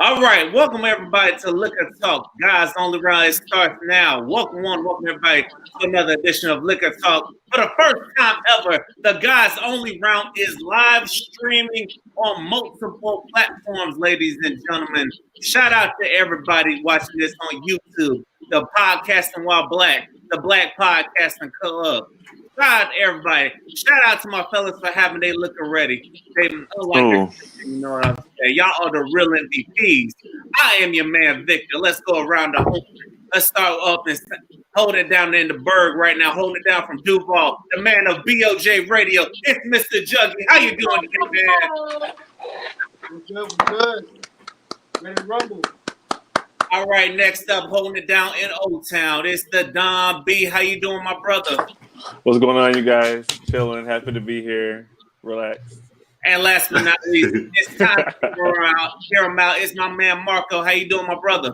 All right, welcome everybody to Liquor Talk. Guys, only round it starts now. Welcome everybody to another edition of Liquor Talk. For the first time ever, the Guys Only round is live streaming on multiple platforms, ladies and gentlemen. Shout out to everybody watching this on YouTube, the Podcasting While Black, the Black Podcasting Club. Shout out to everybody. Shout out to my fellas for having their liquor ready. They like you know what I'm saying? Y'all are the real MVPs. I am your man, Victor. Let's go around the home. Let's start up and hold it down in the Berg right now. Holding it down from Duval, the man of BOJ Radio. It's Mr. Juggy. How you doing today, man? We're good. Ready to rumble. All right, next up, holding it down in Old Town. It's the Don B. How you doing, my brother? What's going on, you guys? Chilling. Happy to be here. Relax. And last but not least, it's time to hear him out. It's my man Marco. How you doing, my brother?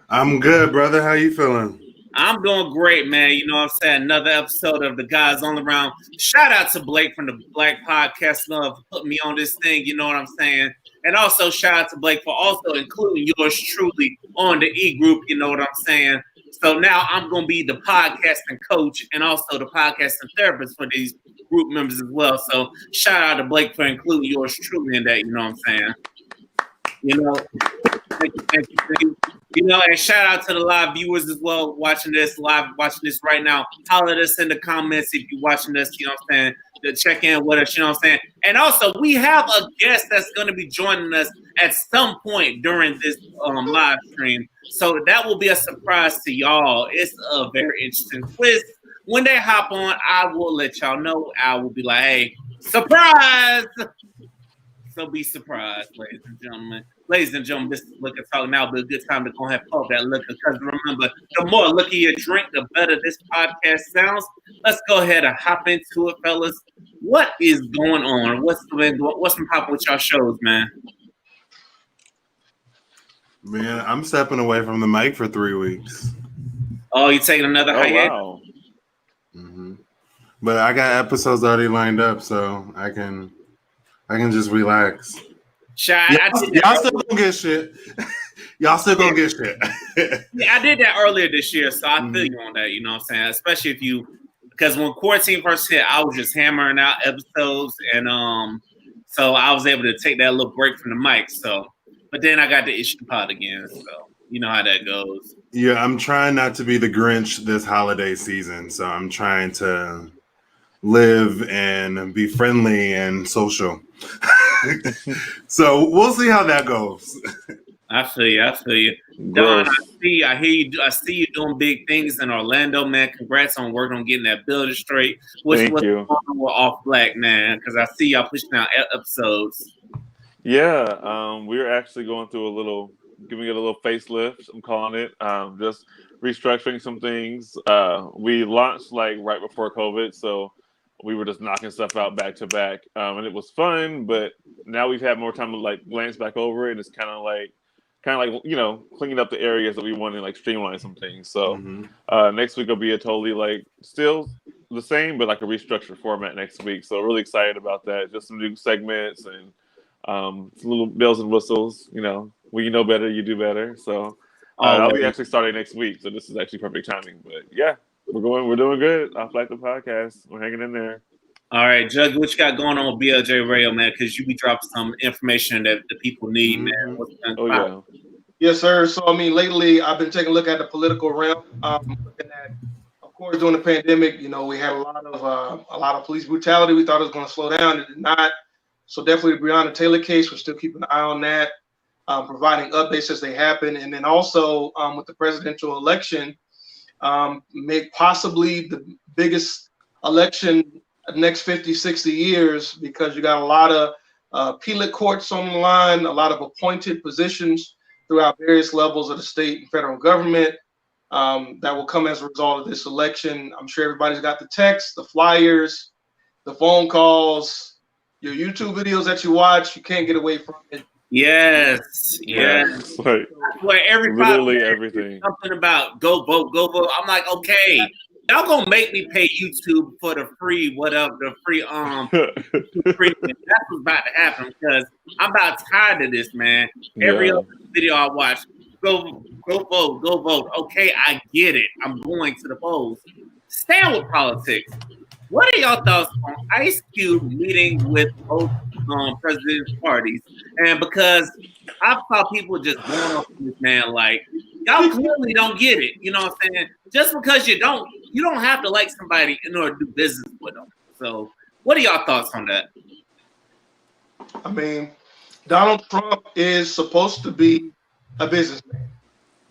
I'm good, brother. How you feeling? I'm doing great, man. You know what I'm saying? Another episode of the Guys on the Round. Shout out to Blake from the Black Podcast Club for putting me on this thing. You know what I'm saying? And also shout out to Blake for also including yours truly on the E group. You know what I'm saying? So now I'm going to be the podcasting coach and also the podcasting therapist for these group members as well. So shout out to Blake for including yours truly in that. You know what I'm saying? You know, thank you. You know, and shout out to the live viewers as well watching this right now. Holler at us in the comments if you're watching this, you know what I'm saying, to check in with us, you know what I'm saying. And also, we have a guest that's going to be joining us at some point during this live stream. So that will be a surprise to y'all. It's a very interesting twist. When they hop on, I will let y'all know. I will be like, hey, surprise! So be surprised, ladies and gentlemen. Ladies and gentlemen, this is Liquor Talk. Now will be a good time to go ahead and pump that liquor. Because remember, the more liquor you drink, the better this podcast sounds. Let's go ahead and hop into it, fellas. What is going on? What's been popping with y'all shows, man? Man, I'm stepping away from the mic for 3 weeks. Oh, you taking another hiatus? Wow. Mm-hmm. But I got episodes already lined up, so I can just relax. Y'all still gonna get shit. Y'all still gonna get shit. Yeah, I did that earlier this year, so I feel you on that. You know what I'm saying? Especially because when quarantine first hit, I was just hammering out episodes, and so I was able to take that little break from the mic. So, but then I got the issue pod again, so you know how that goes. Yeah, I'm trying not to be the Grinch this holiday season, so I'm trying to live and be friendly and social. So we'll see how that goes. I feel you. Don, I hear you. I see you doing big things in Orlando, man. Congrats on working on getting that building straight. What's Thank you. going on with Off Black, man? Because I see y'all pushing out episodes. Yeah, we're actually going through giving it a little facelift. I'm calling it. Just restructuring some things. We launched like right before COVID, so we were just knocking stuff out back to back, and it was fun. But now we've had more time to like glance back over it, and it's kind of like you know, cleaning up the areas that we want to like streamline some things. So next week will be a totally like still the same, but like a restructured format next week. So really excited about that. Just some new segments and some little bells and whistles. You know, when you know better, you do better. So I'll be actually starting next week. So this is actually perfect timing. But yeah. We're doing good. Off Like the podcast. We're hanging in there. All right, Jug, what you got going on with BLJ Radio, man? Because you be dropping some information that the people need, man. Yeah. Yes, sir. So, I mean, lately I've been taking a look at the political realm. Looking at, of course, during the pandemic, you know, we had a lot of police brutality. We thought it was going to slow down. It did not. So definitely the Breonna Taylor case, we're still keeping an eye on that, providing updates as they happen. And then also with the presidential election, make possibly the biggest election next 50, 60 years, because you got a lot of appellate courts on the line, a lot of appointed positions throughout various levels of the state and federal government that will come as a result of this election. I'm sure everybody's got the texts, the flyers, the phone calls, your YouTube videos that you watch. You can't get away from it. Yes. Like, where everybody literally everything. something about go vote. I'm like, okay, y'all gonna make me pay YouTube for the free whatever, the free premium. That's what's about to happen because I'm about tired of this, man. Every other video I watch, go vote. Okay, I get it. I'm going to the polls. Stand with politics. What are y'all thoughts on Ice Cube meeting with both president's parties? And because I saw people just going off this man, like y'all clearly don't get it. You know what I'm saying? Just because you don't have to like somebody in order to do business with them. So, what are y'all thoughts on that? I mean, Donald Trump is supposed to be a businessman.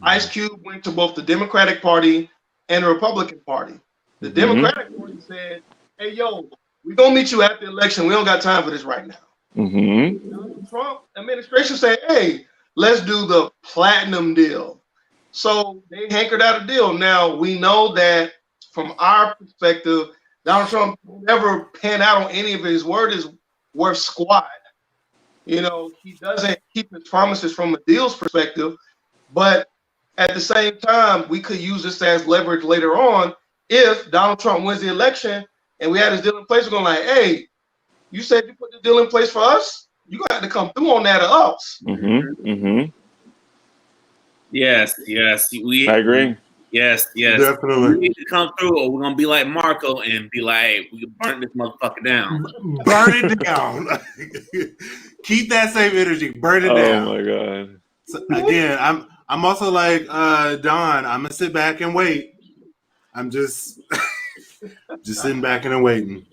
Ice Cube went to both the Democratic Party and the Republican Party. The Democratic Party said, hey, yo, we're going to meet you after the election. We don't got time for this right now. Donald Trump administration said, hey, let's do the platinum deal. So they hankered out a deal. Now, we know that from our perspective, Donald Trump never panned out on any of his word is worth squat. You know, he doesn't keep his promises from a deal's perspective. But at the same time, we could use this as leverage later on if Donald Trump wins the election and we had his deal in place. We're going like, hey, you said you put the deal in place for us? You're going to have to come through on that or else. Yes. I agree. Yes. Definitely. We need to come through or we're going to be like Marco and be like, hey, we can burn this motherfucker down. Burn it down. Keep that same energy. Burn it down. Oh, my God. So, again, I'm also like Don. I'm going to sit back and wait. I'm just sitting back and waiting.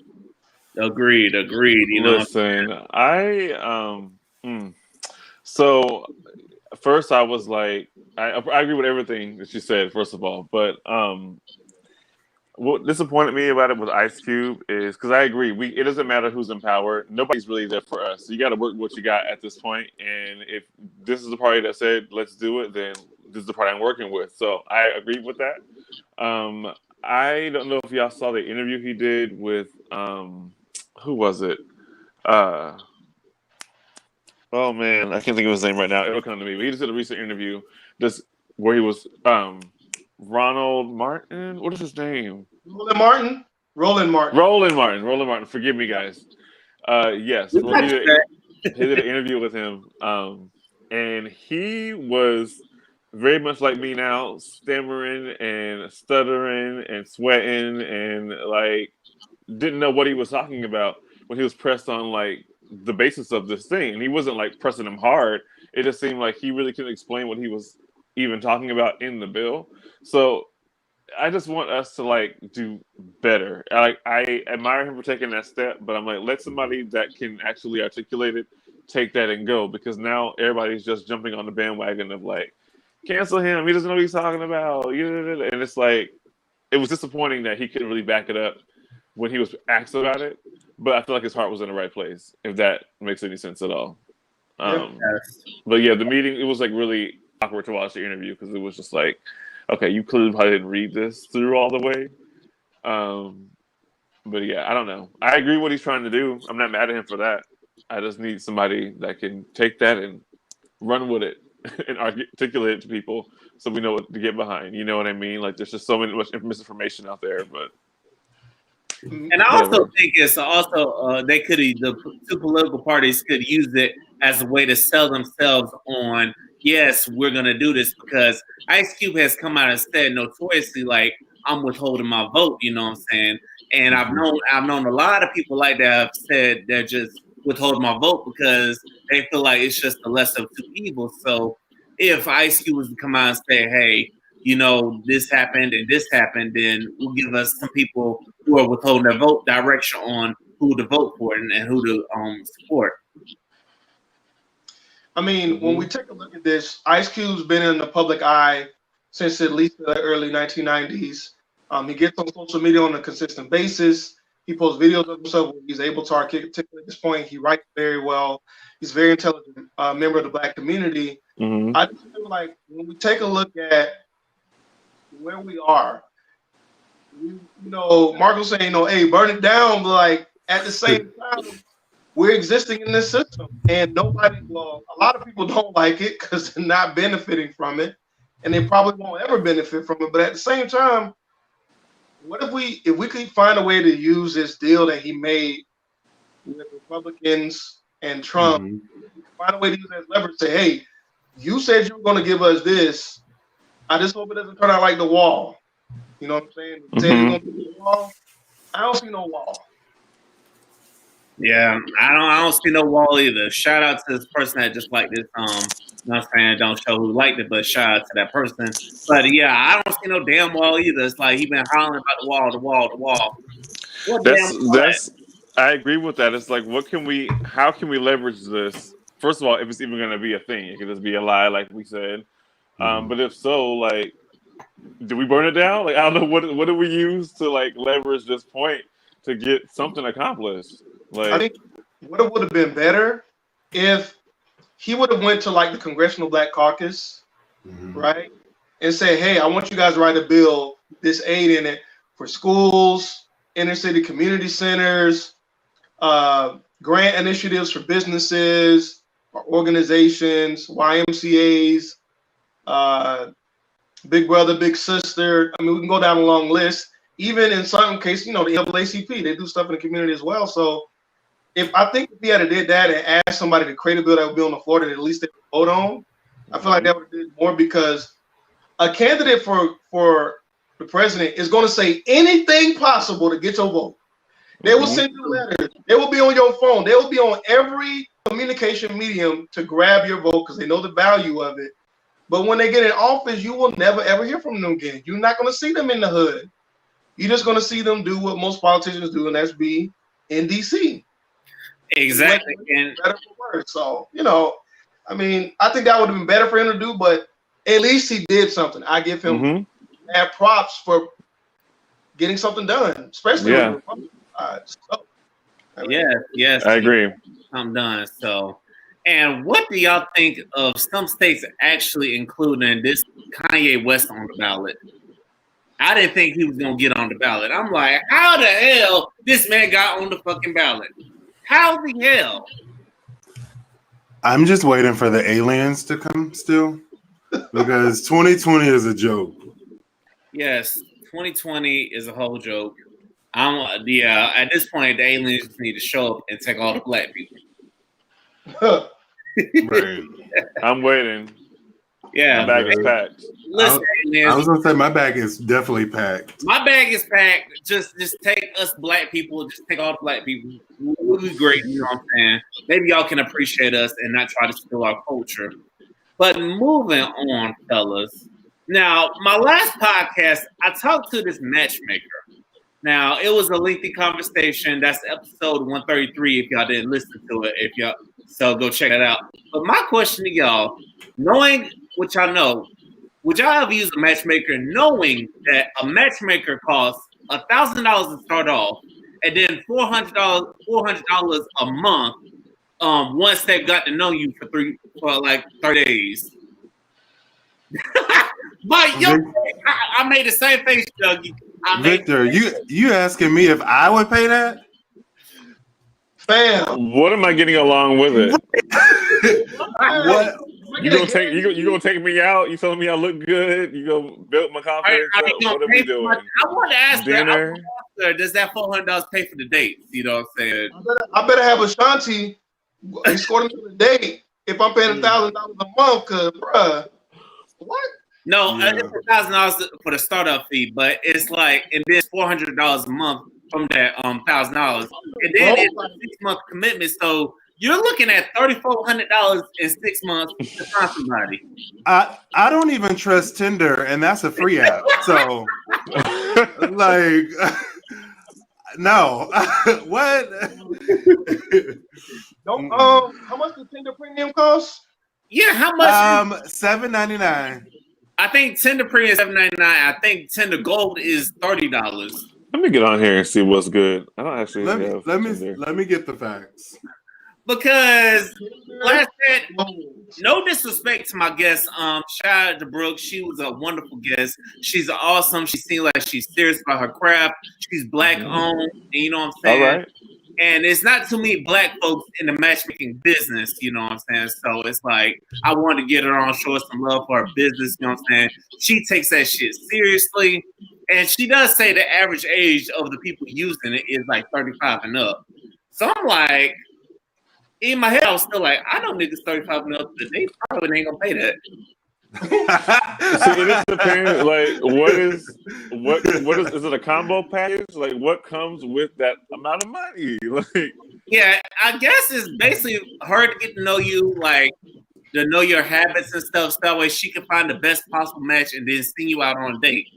Agreed. You know, listen, so first I was like, I agree with everything that you said. First of all, but what disappointed me about it with Ice Cube is because I agree. It doesn't matter who's in power. Nobody's really there for us. So you got to work with what you got at this point. And if this is the party that said let's do it, then this is the party I'm working with. So I agree with that. I don't know if y'all saw the interview he did with who was it? Oh man, I can't think of his name right now. It'll come to me. But he just did a recent interview, just where he was Ronald Martin. What is his name? Roland Martin. Forgive me, guys. Yes, he did an interview with him, and he was very much like me now, stammering and stuttering and sweating and like didn't know what he was talking about when he was pressed on like the basis of this thing. And he wasn't like pressing him hard. It just seemed like he really couldn't explain what he was even talking about in the bill. So I just want us to like do better. I admire him for taking that step, but I'm like, let somebody that can actually articulate it take that and go, because now everybody's just jumping on the bandwagon of like, cancel him. He doesn't know what he's talking about. And it's like, it was disappointing that he couldn't really back it up when he was asked about it. But I feel like his heart was in the right place, if that makes any sense at all. But yeah, the meeting, it was like really awkward to watch the interview because it was just like, okay, you clearly probably didn't read this through all the way. But yeah, I don't know. I agree what he's trying to do. I'm not mad at him for that. I just need somebody that can take that and run with it and articulate it to people so we know what to get behind. You know what I mean? Like, there's just so much misinformation out there, but. And I also think it's also the two political parties could use it as a way to sell themselves on, yes, we're gonna do this, because Ice Cube has come out and said notoriously like, I'm withholding my vote, you know what I'm saying? And I've known a lot of people like that have said they're just withholding my vote because they feel like it's just the lesser of two evils. So if Ice Cube was to come out and say, hey, you know, this happened and this happened, then will give us some people who are withholding their vote direction on who to vote for and who to support. I mean, when we take a look at this, Ice Cube's been in the public eye since at least the early 1990s. He gets on social media on a consistent basis. He posts videos of himself where he's able to articulate his point. He writes very well. He's a very intelligent member of the Black community. I just feel like when we take a look at where we are, you know, Marco's saying, you know, hey, burn it down, but like at the same time, we're existing in this system, and a lot of people don't like it because they're not benefiting from it, and they probably won't ever benefit from it. But at the same time, what if we could find a way to use this deal that he made with Republicans and Trump, find a way to use that as leverage. Say, hey, you said you were going to give us this. I just hope it doesn't turn out like the wall. You know what I'm saying? You said you're going to do the wall. I don't see no wall. Yeah, I don't see no wall either. Shout out to this person that just liked this. You know what I'm saying? Don't show who liked it, but shout out to that person. But yeah, I don't see no damn wall either. It's like he been hollering about the wall, the wall, the wall. That's I agree with that. It's like, how can we leverage this? First of all, if it's even going to be a thing, it could just be a lie, like we said. But if so, like, do we burn it down? Like, I don't know, what do we use to like leverage this point to get something accomplished? Like, I think what it would have been better if he would have went to like the Congressional Black Caucus, right, and say, hey, I want you guys to write a bill, this aid in it for schools, inner city community centers, grant initiatives for businesses, organizations, YMCAs, Big Brother, Big Sister. I mean, we can go down a long list. Even in some cases, you know, the NAACP, they do stuff in the community as well. So if he had did that and asked somebody to create a bill that would be on the floor that at least they would vote on, I feel like that would have did more, because a candidate for the president is going to say anything possible to get your vote. They will send you letters. They will be on your phone. They will be on every communication medium to grab your vote because they know the value of it. But when they get in office, you will never, ever hear from them again. You're not going to see them in the hood. You're just going to see them do what most politicians do, and that's be in D.C. Exactly. And better for worse. So, you know, I mean, I think that would have been better for him to do, but at least he did something. I give him mad props for getting something done, especially on the Republican side. So, yes. I agree. I'm done. So, and what do y'all think of some states actually including this Kanye West on the ballot? I didn't think he was gonna get on the ballot. I'm like, how the hell this man got on the fucking ballot? How the hell? I'm just waiting for the aliens to come still, because 2020 is a joke. Yes, 2020 is a whole joke. At this point, the aliens need to show up and take all the black people. Right. I'm waiting. Yeah, my bag is packed. Listen, I was gonna say my bag is definitely packed. My bag is packed. Just take us black people. Just take all the black people. We'll be great. You know what I'm saying? Maybe y'all can appreciate us and not try to steal our culture. But moving on, fellas. Now, my last podcast, I talked to this matchmaker. Now, it was a lengthy conversation. That's episode 133. If y'all didn't listen to it, so go check it out. But my question to y'all, knowing what y'all know, would y'all ever use a matchmaker knowing that a matchmaker costs $1,000 to start off, and then $400 a month once they've got to know you for like 30 days? But I made the same face, Dougie. Victor, you asking me if I would pay that? Fam, what am I getting along with it? What? You gonna take me out? You telling me I look good? You gonna build my confidence? What are we doing? I want to ask dinner. her, does that $400 pay for the dates? You know what I'm saying? I better have Ashanti escort him to the date if I'm paying $1,000 a month. Cause, bruh, what? No, it's $1,000 for the startup fee, but it's like, and then $400 a month from that $1,000, and then it's a 6-month commitment. So you're looking at $3,400 in 6 months to find somebody. I don't even trust Tinder, and that's a free app. So, like, no. What? How much does Tinder Premium cost? Yeah, how much? $7.99. I think Tinder Premium is $7.99. I think Tinder Gold is $30. Let me get on here and see what's good. I don't actually let me get the facts. Because last said, no disrespect to my guest. Shout out to Brooke. She was a wonderful guest. She's awesome. She seems like she's serious about her craft. She's black owned, and you know what I'm saying? All right. And it's not too many black folks in the matchmaking business, you know what I'm saying? So it's like, I wanted to get her on, show her some love for her business, you know what I'm saying? She takes that shit seriously. And she does say the average age of the people using it is like 35 and up. So I'm like, in my head, I was still like, I know niggas 35 and up, but they probably ain't gonna pay that. See, it just depends. Like, what is it a combo package? Like, what comes with that amount of money? Like, yeah, I guess it's basically her to get to know you, like to know your habits and stuff, so that way she can find the best possible match and then send you out on a date.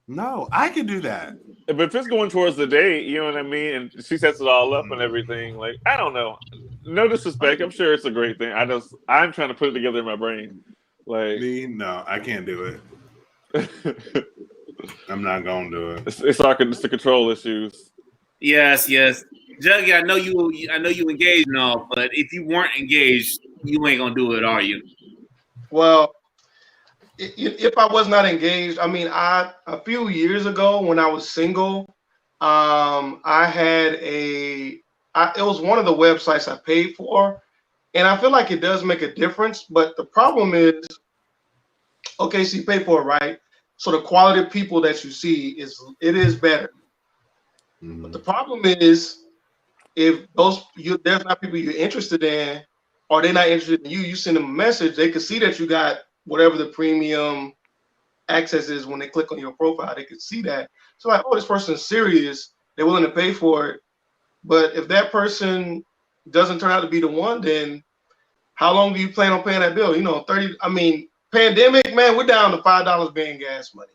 No, I can do that. but if it's going towards the date, you know what I mean, and she sets it all up and everything, like, I don't know. No disrespect, I'm sure it's a great thing. I'm trying to put it together in my brain. Like, Me, no, I can't do it. I'm not gonna do it. It's the control issues. Yes. Juggy, I know you engaged and all, but if you weren't engaged, you ain't gonna do it, are you? Well, if I was not engaged, I mean, a few years ago when I was single, I had it was one of the websites I paid for, and I feel like it does make a difference. But the problem is, okay, so you pay for it, right? So the quality of people that you see is better. Mm-hmm. But the problem is, if there's not people you're interested in, or they're not interested in you send them a message, they can see that you got whatever the premium access is when they click on your profile. They can see that. So like, oh, this person's serious. They're willing to pay for it. But if that person doesn't turn out to be the one, then how long do you plan on paying that bill? You know, pandemic, man, we're down to $5 being gas money.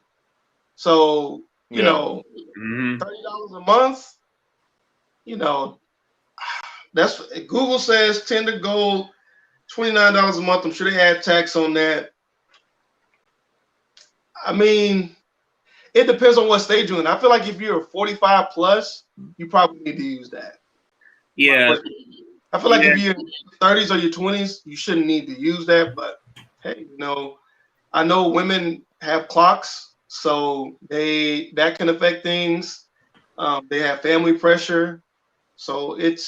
So, you know, $30 a month, you know, that's Google says tend to go $29 a month. I'm sure they add tax on that. I mean, it depends on what stage you're in. I feel like if you're 45 plus, you probably need to use that. Yeah. But I feel like if you're in your 30s or your 20s, you shouldn't need to use that. But hey, you know, I know women have clocks, so that can affect things. They have family pressure, so it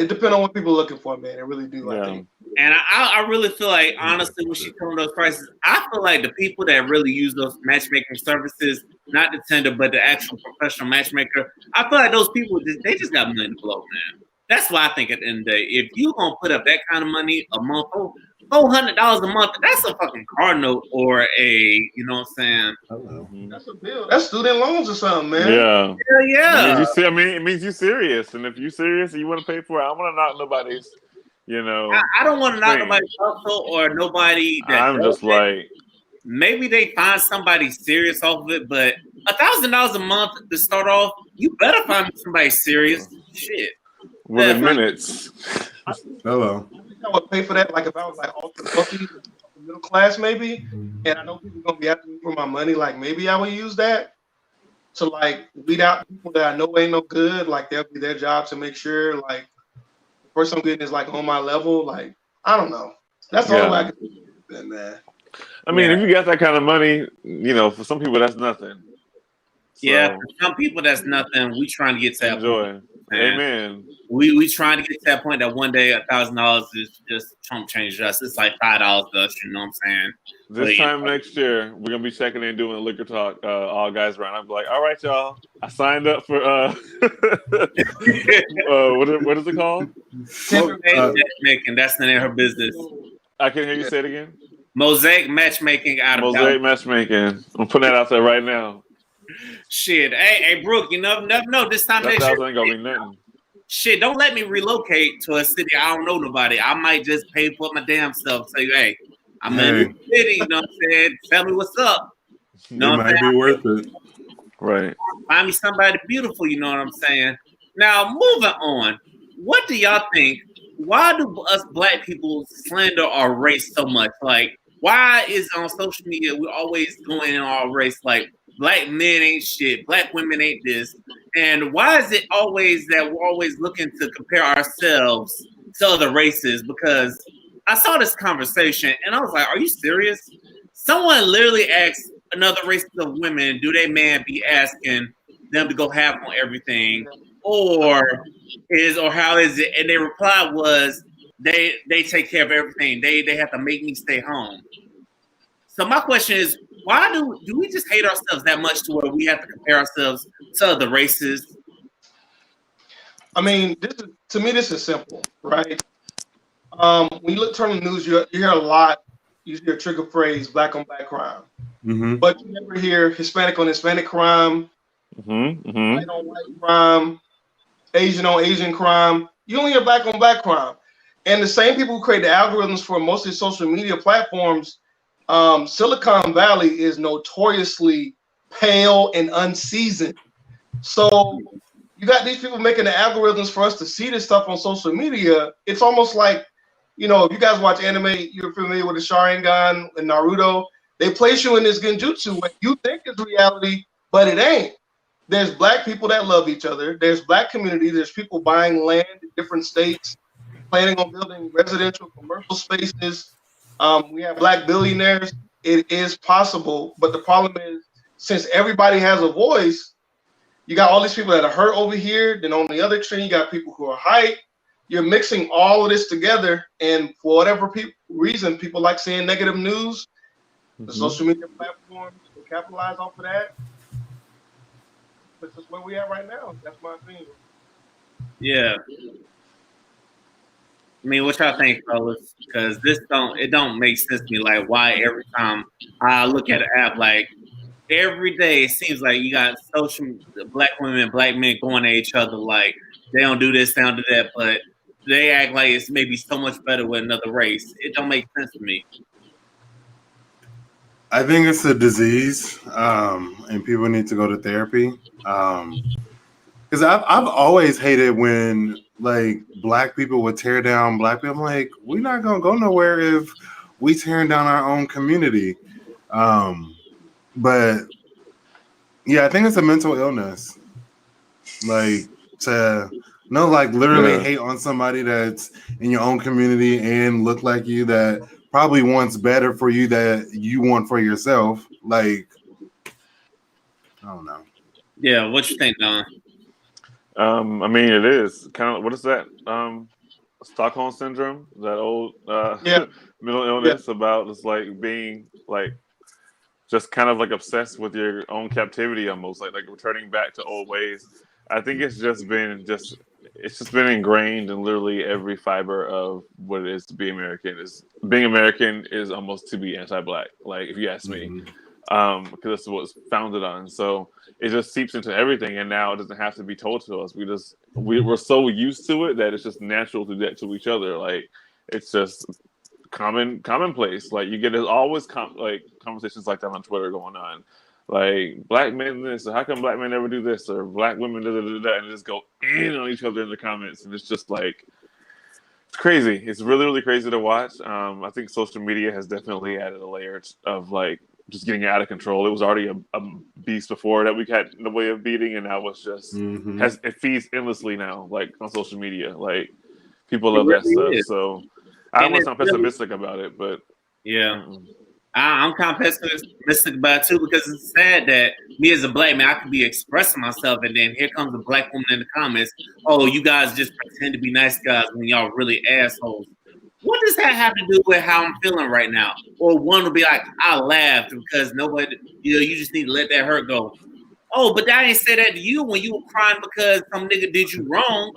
depends on what people are looking for, man. It really do, I think. And I really feel like, honestly, when she comes to those prices, I feel like the people that really use those matchmaking services, not the Tinder, but the actual professional matchmaker, I feel like those people, they just got money to blow, man. That's why I think at the end of the day, if you're going to put up that kind of money a month, $400 a month, that's a fucking car note or you know what I'm saying? That's a bill. That's student loans or something, man. Yeah. Yeah. It means you're serious. And if you're serious and you want to pay for it, I don't want to knock nobody's, you know. I don't want to knock nobody's hustle or nobody that I'm just like, maybe they find somebody serious off of it, but $1,000 a month to start off, you better find somebody serious. Shit. Within minutes. Hello. I would pay for that, like if I was like ultra wealthy, middle class maybe, and I know people are gonna be asking me for my money, like maybe I would use that to like weed out people that I know ain't no good. Like that'll be their job to make sure like the person I'm getting is like on my level. Like I don't know. That's the only way I can do it, man. I mean, if you got that kind of money, you know, for some people that's nothing. So, yeah, for some people that's nothing. We trying to get to that enjoy. Point. Amen. We trying to get to that point that one day $1,000 is just chump change to us. It's like $5 to us. You know what I'm saying? This time next year, we're gonna be checking in doing a liquor talk. All guys around. I'm like, all right, y'all. I signed up for what is it called? Matchmaking. That's the name of her business. I can hear you say it again. Mosaic Matchmaking out of Mosaic Matchmaking. I'm putting that out there right now. Shit, hey, Brooke, you never know. This time next year, ain't gonna be nothing. Shit, don't let me relocate to a city I don't know nobody. I might just pay for my damn stuff. Say, hey, I'm in the city. You know what I'm saying? Tell me what's up. You know it might be worth it. Right. Find me somebody beautiful. You know what I'm saying? Now, moving on. What do y'all think? Why do us black people slander our race so much? Like, why is on social media we're always going in our race like? Black men ain't shit. Black women ain't this. And why is it always that we're always looking to compare ourselves to other races? Because I saw this conversation and I was like, are you serious? Someone literally asked another race of women, do they man be asking them to go half on everything? Or how is it? And their reply was, they take care of everything. They have to make me stay home. So my question is, why do we just hate ourselves that much to where we have to compare ourselves to other races? I mean, this is simple, right? When you turn on the news, you hear a lot. You hear a trigger phrase, black on black crime. Mm-hmm. But you never hear Hispanic on Hispanic crime, white on white crime, Asian on Asian crime. You only hear black on black crime. And the same people who create the algorithms for most of the social media platforms, Silicon Valley is notoriously pale and unseasoned. So you got these people making the algorithms for us to see this stuff on social media. It's almost like, if you guys watch anime, you're familiar with the Sharingan and Naruto. They place you in this genjutsu what you think is reality, but it ain't. There's black people that love each other. There's black community. There's people buying land in different states, planning on building residential, commercial spaces. We have black billionaires. It is possible, but the problem is, since everybody has a voice, you got all these people that are hurt over here. Then on the other extreme, you got people who are hyped. You're mixing all of this together, and for whatever reason, people like seeing negative news. The social media platforms will capitalize off of that. This is where we at right now. That's my opinion. Yeah. I mean, what y'all think, fellas? Because it don't make sense to me. Like, why every time I look at an app, like every day it seems like you got black women, black men going at each other. Like they don't do this, they don't do that, but they act like it's maybe so much better with another race. It don't make sense to me. I think it's a disease, and people need to go to therapy. Because I've always hated when like black people would tear down black people. I'm like, we're not gonna go nowhere if we tearing down our own community. But yeah, I think it's a mental illness. Like to literally hate on somebody that's in your own community and look like you, that probably wants better for you that you want for yourself. Like, I don't know. Yeah, what you think, Don? I mean, it is kind of, what is that? Stockholm syndrome, that old mental illness about just like being like just kind of like obsessed with your own captivity, almost like returning back to old ways. I think it's just been ingrained in literally every fiber of what it is to be American. Being American is almost to be anti-black, like if you ask me, because that's what it's founded on. So it just seeps into everything, and now it doesn't have to be told to us. We're so used to it that it's just natural to do that to each other. Like it's just commonplace. Like you get always conversations like that on Twitter going on. Like black men this, or how come black men never do this, or black women da, and just go in on each other in the comments, and it's just like it's crazy. It's really, really crazy to watch. I think social media has definitely added a layer of like just getting out of control. It was already a beast before that we had the way of beating, and now it's just it feeds endlessly now, like on social media. Like people love that stuff. So I don't want to sound pessimistic about it, but yeah. I'm kind of pessimistic about it too, because it's sad that me as a black man, I could be expressing myself, and then here comes a black woman in the comments. Oh, you guys just pretend to be nice guys when y'all really assholes. What does that have to do with how I'm feeling right now? Or one will be like, I laughed because nobody, you just need to let that hurt go. Oh, but I ain't say that to you when you were crying because some nigga did you wrong.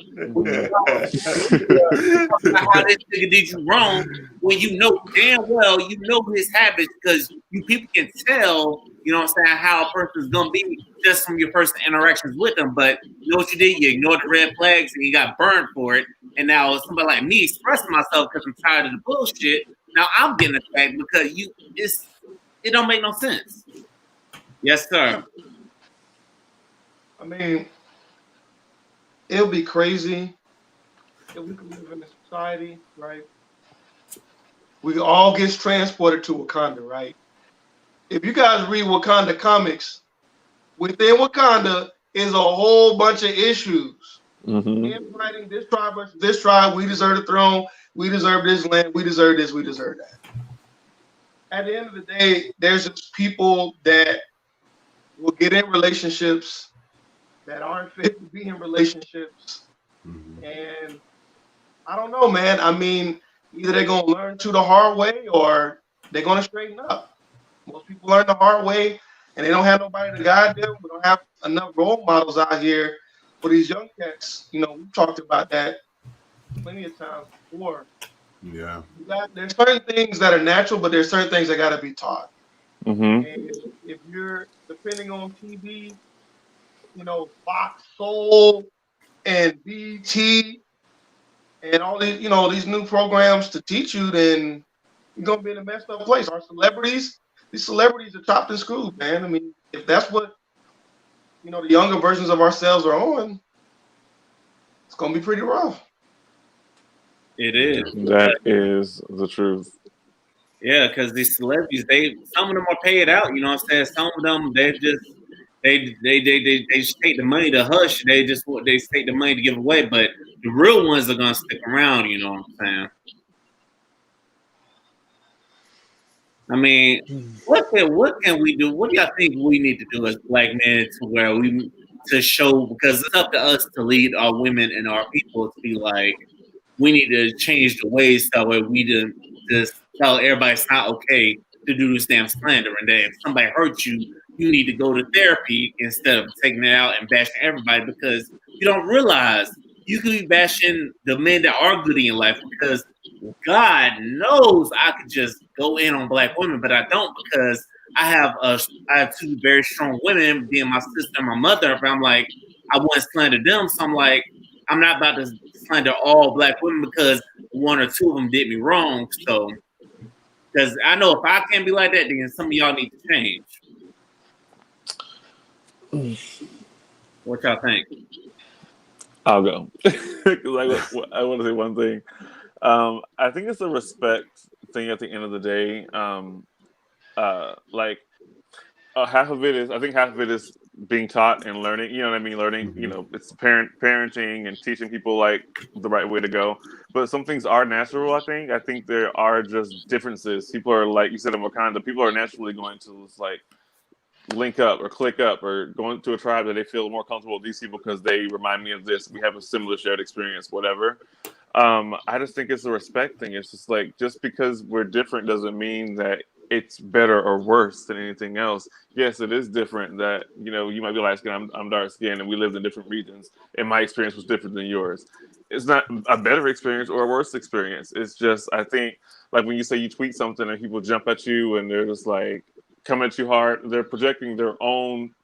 How this nigga did you wrong when you know damn well you know his habits, because you people can tell, you know what I'm saying, how a person's gonna be just from your first interactions with them. But you know what you did? You ignored the red flags and you got burned for it. And now somebody like me expressing myself because I'm tired of the bullshit. Now I'm getting attacked because it don't make no sense. Yes, sir. I mean, it'll be crazy if we could live in a society, right? We all get transported to Wakanda, right? If you guys read Wakanda comics, within Wakanda is a whole bunch of issues. Fighting this tribe versus this tribe. We deserve the throne. We deserve this land. We deserve this. We deserve that. At the end of the day, there's just people that will get in relationships that aren't fit to be in relationships. And I don't know, man. I mean, either they're going to learn to the hard way or they're going to straighten up. Most people learn the hard way, and they don't have nobody to guide them. We don't have enough role models out here for these young cats. You know, we've talked about that plenty of times before. Yeah. There's certain things that are natural, but there's certain things that got to be taught. Mm-hmm. And if you're depending on TV, you know, Fox Soul and BT and all these, you know, these new programs to teach you, then you're gonna be in a messed up place. Our celebrities, these celebrities are chopped and screwed, man. I mean, if that's what, you know, the younger versions of ourselves are on, it's gonna be pretty rough. It is. That is the truth. Yeah, because these celebrities, some of them are paid out. You know what I'm saying? Some of them, they just take the money to hush. They take the money to give away. But the real ones are gonna stick around. You know what I'm saying? I mean, what can we do? What do y'all think we need to do as black men to show, because it's up to us to lead our women and our people to be like, we need to change the ways that way we just tell everybody it's not okay to do this damn slander, and that if somebody hurts you, you need to go to therapy instead of taking it out and bashing everybody, because you don't realize you could be bashing the men that are good in your life, because God knows I could just go in on black women, but I don't, because I have two very strong women, being my sister and my mother. But I'm like, I wouldn't slander them, so I'm like, I'm not about to slander all black women because one or two of them did me wrong. So, because I know if I can't be like that, then some of y'all need to change. What y'all think? I'll go. I want to say one thing. I think it's a respect thing at the end of the day. Half of it is being taught and learning. You know what I mean? Learning. You know, it's parenting and teaching people like the right way to go. But some things are natural. I think there are just differences. People are, like you said in Wakanda, people are naturally going to like link up or click up or go into a tribe that they feel more comfortable with these people because they remind me of this. We have a similar shared experience, whatever. I just think it's a respect thing. It's just like, just because we're different doesn't mean that it's better or worse than anything else. Yes, it is different that, you know, you might be light skinned, I'm dark skinned, and we lived in different regions, and my experience was different than yours. It's not a better experience or a worse experience. It's just, I think, like when you say you tweet something and people jump at you and they're just like, coming at you hard, they're projecting their own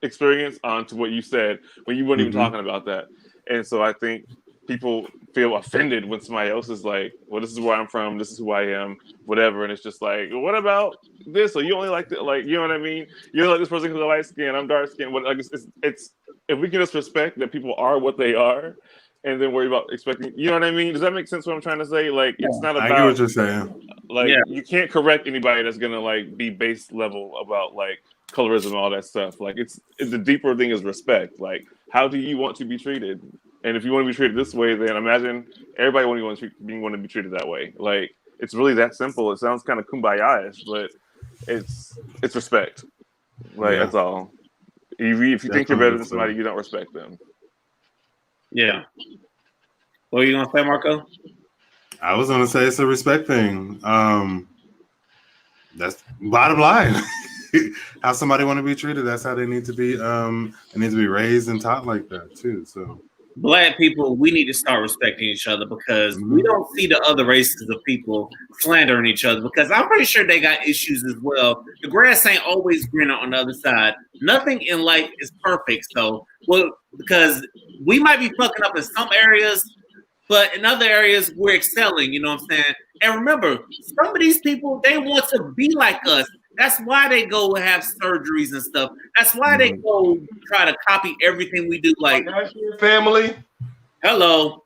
experience onto what you said when you weren't even talking about that. And so I think people feel offended when somebody else is like, well, this is where I'm from, this is who I am, whatever. And it's just like, what about this? Or you only like that, like, you know what I mean? You don't like this person because they're light skinned, I'm dark skinned. Like, it's if we can just respect that people are what they are, and then worry about expecting, you know what I mean? Does that make sense what I'm trying to say? Like, it's not about, I get what you're saying. Like, you can't correct anybody that's gonna like be base level about like colorism and all that stuff. Like, it's the deeper thing is respect. Like, how do you want to be treated? And if you want to be treated this way, then imagine everybody want to be treated that way. Like, it's really that simple. It sounds kind of kumbaya-ish, but it's respect. Like, that's all. If you think you're better than somebody, you don't respect them. Yeah. What are you gonna say, Marco? I was gonna say it's a respect thing. That's bottom line. How somebody want to be treated, that's how they need to be. They need to be raised and taught like that too. So, black people, we need to start respecting each other, because we don't see the other races of people slandering each other, because I'm pretty sure they got issues as well. The grass ain't always greener on the other side. Nothing in life is perfect. So, because we might be fucking up in some areas, but in other areas we're excelling, you know what I'm saying? And remember, some of these people, they want to be like us. That's why they go have surgeries and stuff. That's why they go try to copy everything we do. Like, family. Hello.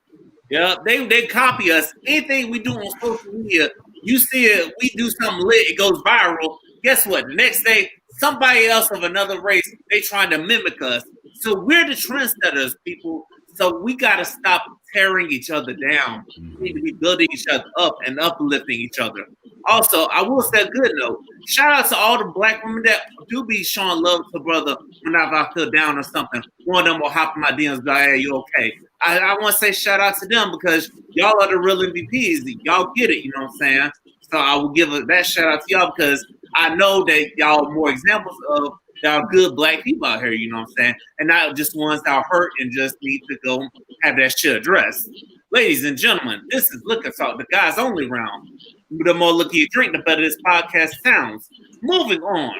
Yeah, they copy us. Anything we do on social media, you see it, we do something lit, it goes viral. Guess what? The next day, somebody else of another race, they trying to mimic us. So we're the trendsetters, people. So we got to stop tearing each other down. We need to be building each other up and uplifting each other. Also, I will say a good note. Shout out to all the black women that do be showing love to brother whenever I feel down or something. One of them will hop in my DMs and be like, hey, you okay? I want to say shout out to them, because y'all are the real MVPs. Y'all get it, you know what I'm saying? So I will give that shout out to y'all, because I know that y'all are more examples of y'all good black people out here, you know what I'm saying? And not just ones that are hurt and just need to go have that shit addressed. Ladies and gentlemen, this is Liquor Talk, the guys only round. The more liquor you drink, the better this podcast sounds. Moving on.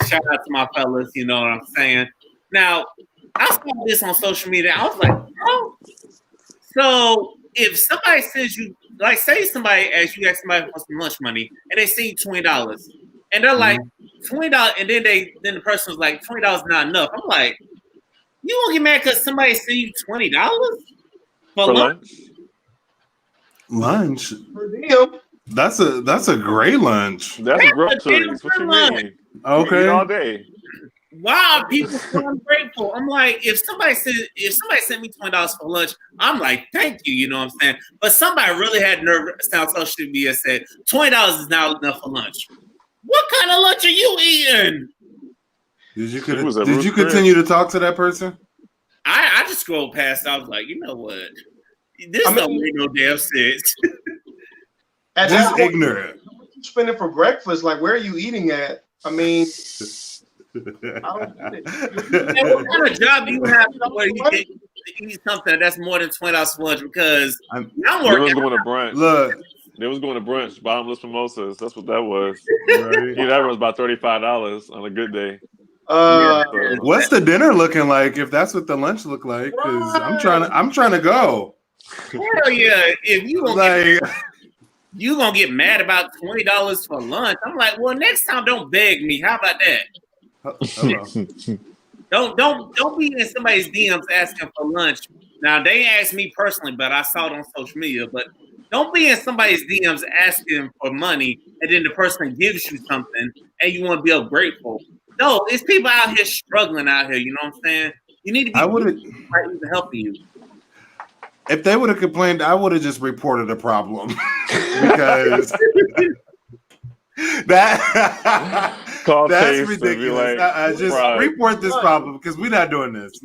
Shout out to my fellas, you know what I'm saying? Now, I saw this on social media. I was like, oh. So if somebody sends you, like, say somebody ask somebody for some lunch money, and they send you $20, and they're like, $20, and then the person was like, $20 is not enough. I'm like, you won't get mad because somebody send you $20 for lunch? Lunch? Per diem. That's a great lunch. That's groceries. What you mean? Okay. Eat all day. Why are people so ungrateful? I'm like, if somebody sent me $20 for lunch, I'm like, thank you, you know what I'm saying? But somebody really had nerve on social media said $20 is not enough for lunch. What kind of lunch are you eating? Did you continue to talk to that person? I just scrolled past. I was like, you know what? This don't make no damn sense. Just ignorant. What you spending for breakfast? Like, where are you eating at? I mean, I don't get it. What kind of job do you have where you can eat something that's more than $20 for lunch? Because I'm working. They was going to brunch. Look, they was going to brunch, bottomless mimosas. That's what that was. Right. Yeah, that was about $35 on a good day. What's the dinner looking like? If that's what the lunch looked like, because I'm trying to go. Hell yeah! If you gonna get mad about $20 for lunch, I'm like, well, next time don't beg me. How about that? Don't be in somebody's DMs asking for lunch. Now they asked me personally, but I saw it on social media. But don't be in somebody's DMs asking for money, and then the person gives you something, and you want to be ungrateful. No, it's people out here struggling out here. You know what I'm saying? You need to be helping you. If they would have complained, I would have just reported the problem because that's ridiculous. Like, just report this problem because we're not doing this.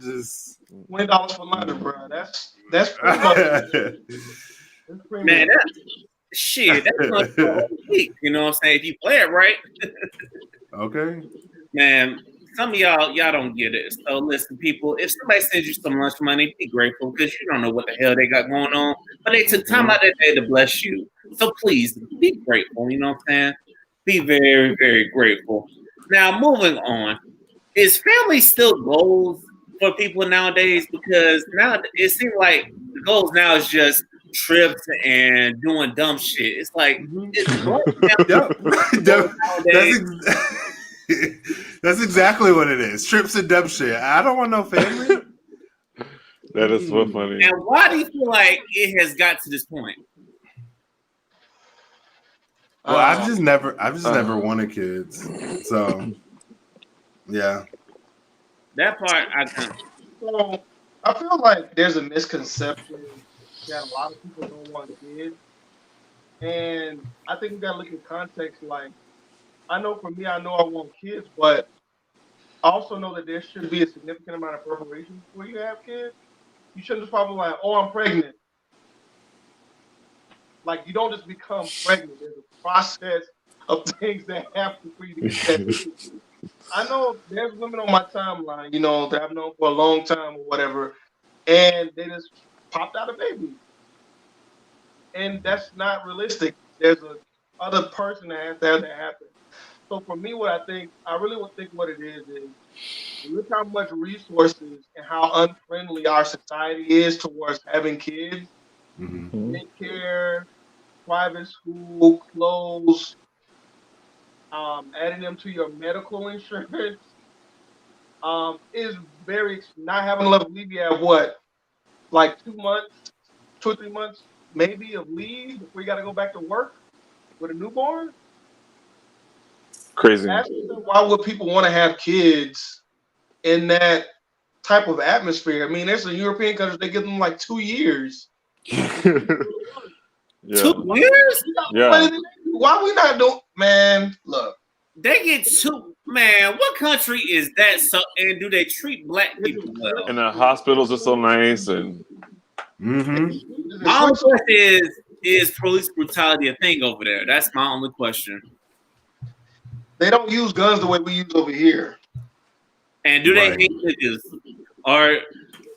Just $20 for lunch, bro. That's pretty much. Man, that's much for a week. You know what I'm saying? If you play it right. Okay. Man, some of y'all don't get it. So listen, people, if somebody sends you some lunch money, be grateful because you don't know what the hell they got going on. But they took time out that day to bless you. So please be grateful. You know what I'm saying? Be very, very grateful. Now, moving on. Is family still goals for people nowadays? Because now it seems like the goals now is just trips and doing dumb shit. It's like that's exactly what it is. Trips and dumb shit. I don't want no family. That is so funny. And why do you feel like it has got to this point? Well, I've just never wanted kids. So yeah. That part I can. So I feel like there's a misconception that a lot of people don't want kids. And I think we gotta look at context. Like, I know for me, I know I want kids, but I also know that there should be a significant amount of preparation before you have kids. You shouldn't just probably like, oh, I'm pregnant. Like, you don't just become pregnant. There's a process of things that happen for you to get that baby. I know there's women on my timeline, you know, that I've known for a long time or whatever, and they just popped out a baby. And that's not realistic. There's a other person that has to have that happen. So for me, I really would think what it is look how much resources and how unfriendly our society is towards having kids. Mm-hmm. Daycare, private school, clothes, adding them to your medical insurance is very, not having enough leave. You have what, like 2 months, 2 or 3 months, maybe of leave before you got to go back to work with a newborn. Crazy. Why would people want to have kids in that type of atmosphere? I mean, there's a European countries, they give them like 2 years. Yeah. 2 years? Yeah. Why we not doing, man, look. They get 2, man, what country is that? So, and do they treat black people well? And the hospitals are so nice. And my only question is police brutality a thing over there? That's my only question. They don't use guns the way we use over here. And do they hate niggas? Or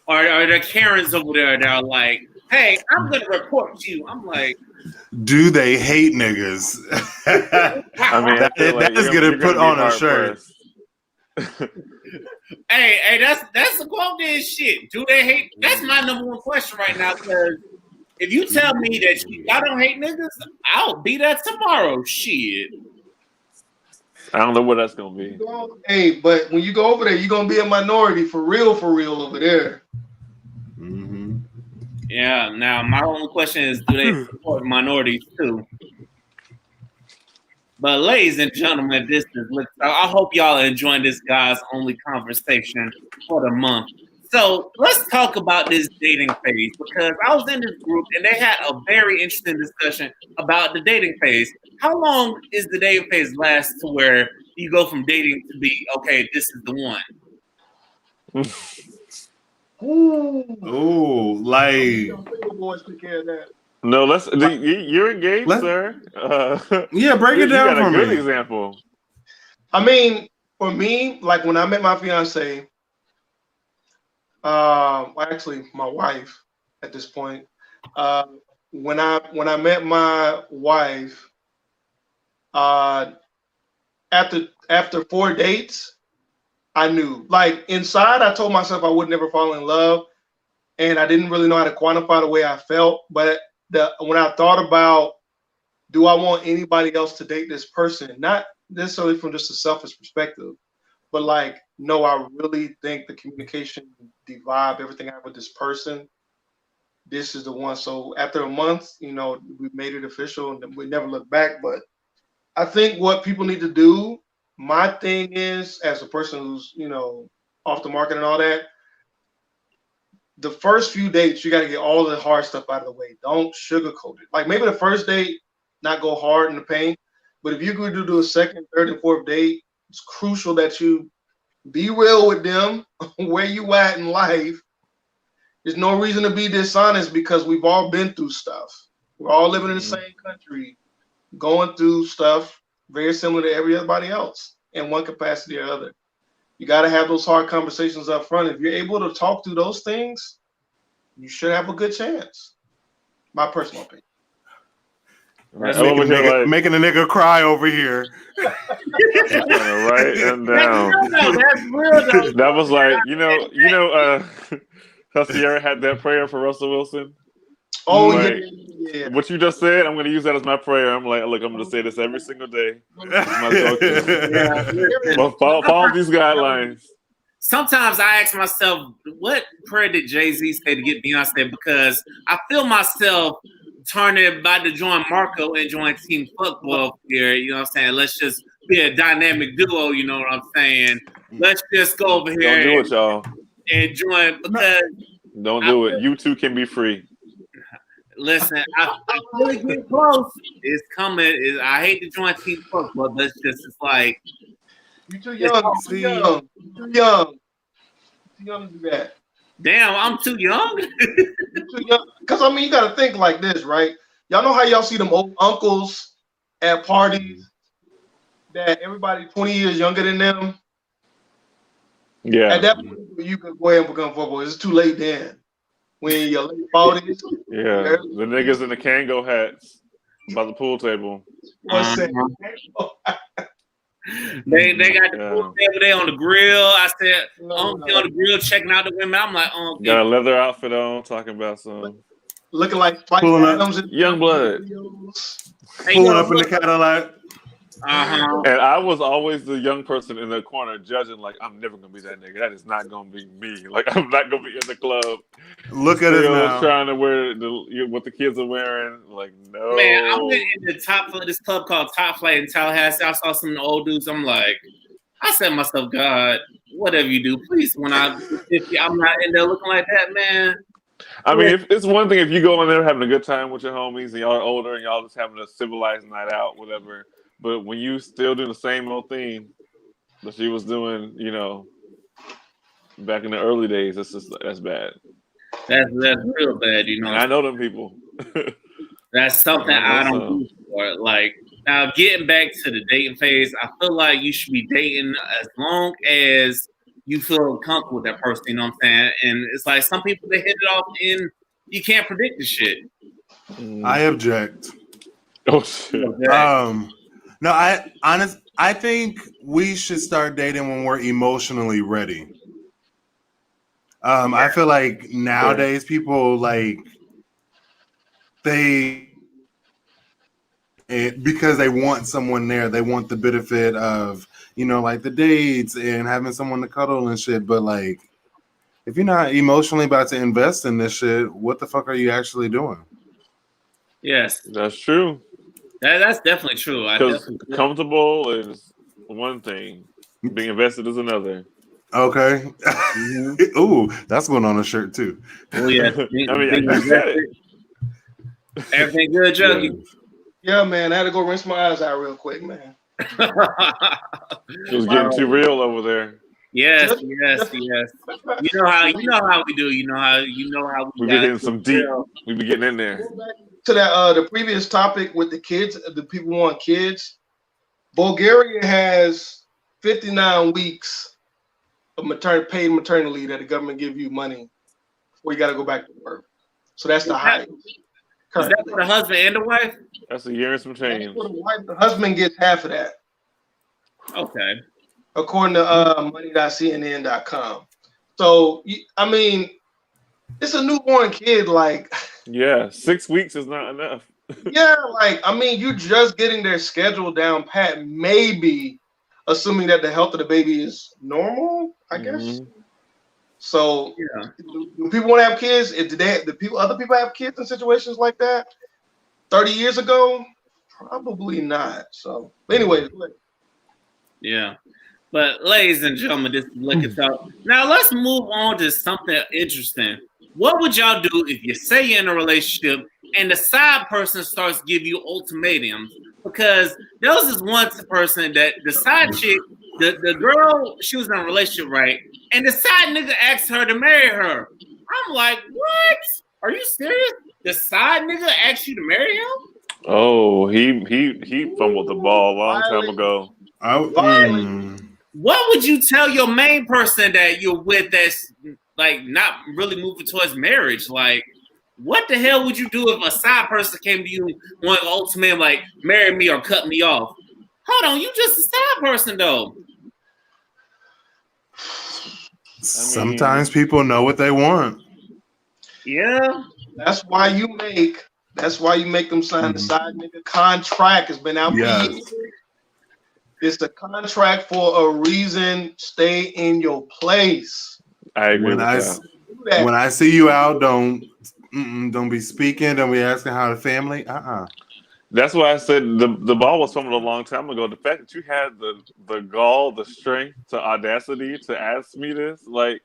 are there Karens over there that are like, hey, I'm gonna report you? I'm like, do they hate niggas? I mean, that is gonna put on a shirt. Hey, that's a quote then shit. Do they hate? That's my number one question right now, because if you tell me that y'all don't hate niggas, I'll be that tomorrow. Shit. I don't know what that's gonna be. Hey, but when you go over there, you're gonna be a minority for real over there. Mm-hmm. Yeah. Now, my only question is, do they support minorities too? But ladies and gentlemen, I hope y'all are enjoying this guys only conversation for the month. So let's talk about this dating phase, because I was in this group and they had a very interesting discussion about the dating phase. How long is the dating phase last to where you go from dating to be, okay, this is the one? Ooh, like. No, you're engaged, sir. Yeah, break it down for me. You got a good example. I mean, for me, like when I met my fiance, actually my wife at this point, when I met my wife, after 4 dates, I knew. Like inside, I told myself I would never fall in love, and I didn't really know how to quantify the way I felt. But when I thought about, do I want anybody else to date this person? Not necessarily from just a selfish perspective, but like, no, I really think the communication, the vibe, everything I have with this person, this is the one. So after a month, we made it official and we never looked back. But I think what people need to do, my thing is, as a person who's, off the market and all that, the first few dates, you got to get all the hard stuff out of the way. Don't sugarcoat it. Like maybe the first date, not go hard in the paint, but if you're going to do a second, third, and fourth date, it's crucial that you be real with them, where you at in life. There's no reason to be dishonest because we've all been through stuff. We're all living in the same country, going through stuff very similar to everybody else in one capacity or other. You got to have those hard conversations up front. If you're able to talk through those things, you should have a good chance. My personal opinion. Making a nigga cry over here. Right and down. That's real though. That was like, Sierra had that prayer for Russell Wilson. Oh, like, yeah. What you just said, I'm going to use that as my prayer. I'm like, look, I'm going to say this every single day. Follow these guidelines. Sometimes I ask myself, what prayer did Jay-Z say to get Beyonce? Because I feel myself turning about to join Marco and join Team Fuckball here. You know what I'm saying? Let's just be a dynamic duo. You know what I'm saying? Let's just go over here. Don't do it, y'all. And join, because don't do it. You two can be free. Listen, I really get close. It's coming. I hate to join Team Fuckball, but it's like, you're too young. You're too young to do that. Damn, I'm too young. Too young. Because I mean, you got to think like this, right? Y'all know how y'all see them old uncles at parties that everybody 20 years younger than them. Yeah. At that point, you can go ahead and become football. It's too late then. When you're late 40s. Yeah. The niggas in the Kango hats by the pool table. They got the pool table there on the grill. I said, on the grill, checking out the women. I'm like, got a leather outfit on, talking about some. Looking like young blood. Pulling up in the Cadillac. And I was always the young person in the corner judging, like, I'm never gonna be that nigga. That is not gonna be me. Like, I'm not gonna be in the club. Look at it now. Trying to wear what the kids are wearing. Like, no. Man, I went in the top of this club called Top Flight in Tallahassee. I saw some old dudes. I'm like, I said to myself, God, whatever you do, please, when I'm 50, I'm not in there looking like that, man. I mean, it's one thing if you go in there having a good time with your homies and y'all are older and y'all just having a civilized night out, whatever. But when you still doing the same old thing that she was doing, back in the early days, that's bad. That's real bad, And I know them people. That's something I don't do for. Like, Now, getting back to the dating phase, I feel like you should be dating as long as you feel comfortable with that person. You know what I'm saying? And it's like some people they hit it off, and you can't predict the shit. I object. Oh shit. No, I think we should start dating when we're emotionally ready. I feel like nowadays people like because they want someone there, they want the benefit of, like the dates and having someone to cuddle and shit. But like, if you're not emotionally about to invest in this shit, what the fuck are you actually doing? Yes, that's true. That's definitely true. Because comfortable is one thing, being invested is another. Okay. Mm-hmm. Ooh, that's going on a shirt too. Oh yeah. I mean, you said it. Everything good, Junkie? Yeah, man. I had to go rinse my eyes out real quick, man. It was getting too real over there. Yes. You know how we do. You know how we be hitting some deep. We be getting in there. To that the previous topic with the kids, the people who want kids. Bulgaria has 59 weeks of paid maternity leave that the government give you money before you got to go back to work. So that's the highest. Is that for the husband and the wife? That's a year and some change. The husband gets half of that. Okay. According to money.cnn.com. So, I mean, it's a newborn kid. Like, yeah, 6 weeks is not enough. Yeah, like, I mean, you're just getting their schedule down pat, maybe assuming that the health of the baby is normal, I guess. Mm-hmm. So, yeah. Do people want to have kids? Other people have kids in situations like that 30 years ago? Probably not. So, anyway. Yeah. But, ladies and gentlemen, this is Liquor Talk. Now, let's move on to something interesting. What would y'all do if you say you're in a relationship and the side person starts giving you ultimatums? Because there was this one person that the side chick, the girl, she was in a relationship, right? And the side nigga asked her to marry her. I'm like, what? Are you serious? The side nigga asked you to marry him? Oh, he fumbled the ball a long time ago. What would you tell your main person that you're with that's like not really moving towards marriage? Like, what the hell would you do if a side person came to you one ultimate like marry me or cut me off? Hold on, you just a side person though. Sometimes people know what they want. Yeah. That's why you make them sign the side nigga contract. It's been out for years. It's a contract for a reason. Stay in your place. I agree when I see you out, don't be speaking. Don't be asking how the family. That's why I said the ball was fumbled a long time ago. The fact that you had the gall, the strength, the audacity to ask me this, like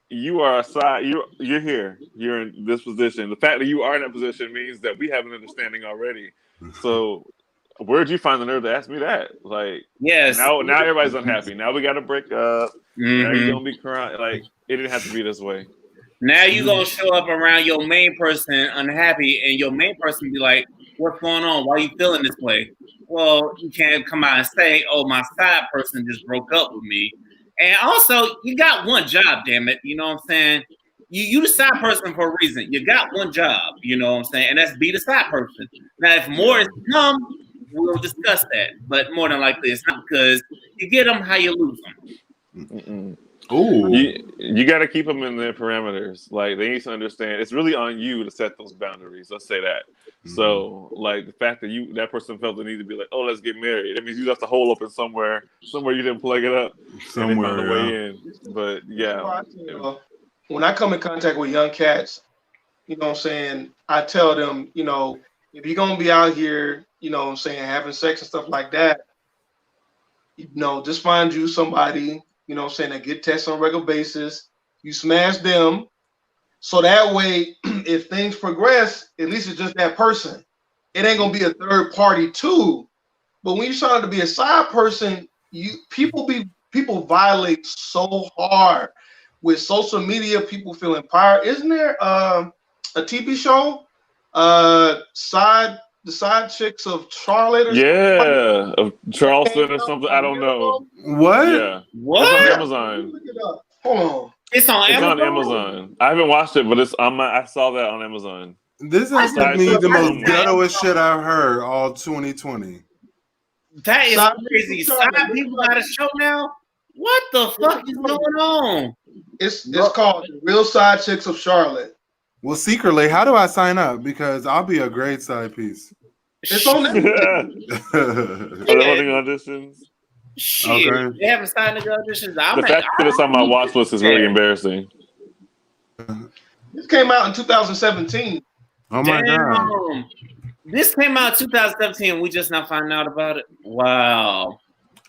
you are aside. You're here. You're in this position. The fact that you are in that position means that we have an understanding already. So. Where'd you find the nerve to ask me that? Like, yes. Now everybody's unhappy. Now we got to break up. Now you're gonna be crying. Like, it didn't have to be this way. Now you gonna show up around your main person unhappy, and your main person be like, "What's going on? Why are you feeling this way?" Well, you can't come out and say, "Oh, my side person just broke up with me." And also, you got one job, damn it. You know what I'm saying? You the side person for a reason. You got one job. You know what I'm saying? And that's be the side person. Now, if more is to come, we'll discuss that, but more than likely it's not because you get them how you lose them. Ooh, you got to keep them in their parameters. Like they need to understand it's really on you to set those boundaries. Let's say that. So, like the fact that that person felt the need to be like, oh, let's get married. That means you left the hole open somewhere you didn't plug it up. Somewhere, and they found a way in. But yeah, when I come in contact with young cats, you know what I'm saying, I tell them, you know, if you're gonna be out here, you know what I'm saying, having sex and stuff like that, you know, just find you somebody, you know what I'm saying, that get tested on a regular basis. You smash them. So that way, if things progress, at least it's just that person. It ain't gonna be a third party too. But when you're trying to be a side person, people violate so hard with social media, people feel empowered. Isn't there a TV show? Side the side chicks of Charlotte or something? Of Charleston or something. I don't know. What? Yeah. What? It's on Amazon. Look it up. Hold on. It's on It's Amazon. on Amazon. I haven't watched it, but it's on my. I saw that on Amazon. This has to be the most ghettoest shit I've heard all 2020. That is crazy. Side people got a show now? What the fuck is going on? It's called The Real Side Chicks of Charlotte. Well, secretly, how do I sign up? Because I'll be a great side piece. It's on there. Are they holding auditions? Shit, Okay. They haven't signed the auditions. The fact that it's on my watch list is really embarrassing. This came out in 2017. Oh my god! This came out in 2017. We just not finding out about it. Wow.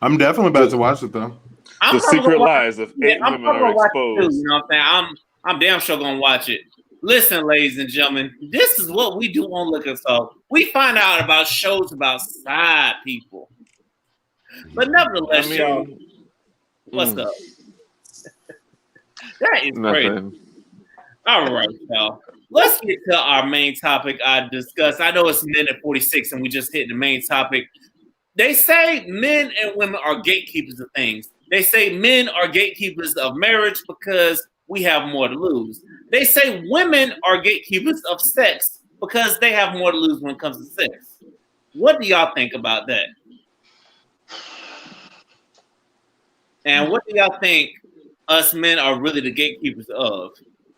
I'm definitely about to watch it though. The secret lies of 8 women are exposed. Too, you know what I'm saying? I'm damn sure gonna watch it. Listen, ladies and gentlemen, this is what we do on Look Us Up. We find out about shows about side people. But nevertheless, y'all, what's up? That is great. All right, y'all. Let's get to our main topic I discussed. I know it's minute 46 and we just hit the main topic. They say men and women are gatekeepers of things. They say men are gatekeepers of marriage because we have more to lose. They say women are gatekeepers of sex because they have more to lose when it comes to sex. What do y'all think about that? And what do y'all think us men are really the gatekeepers of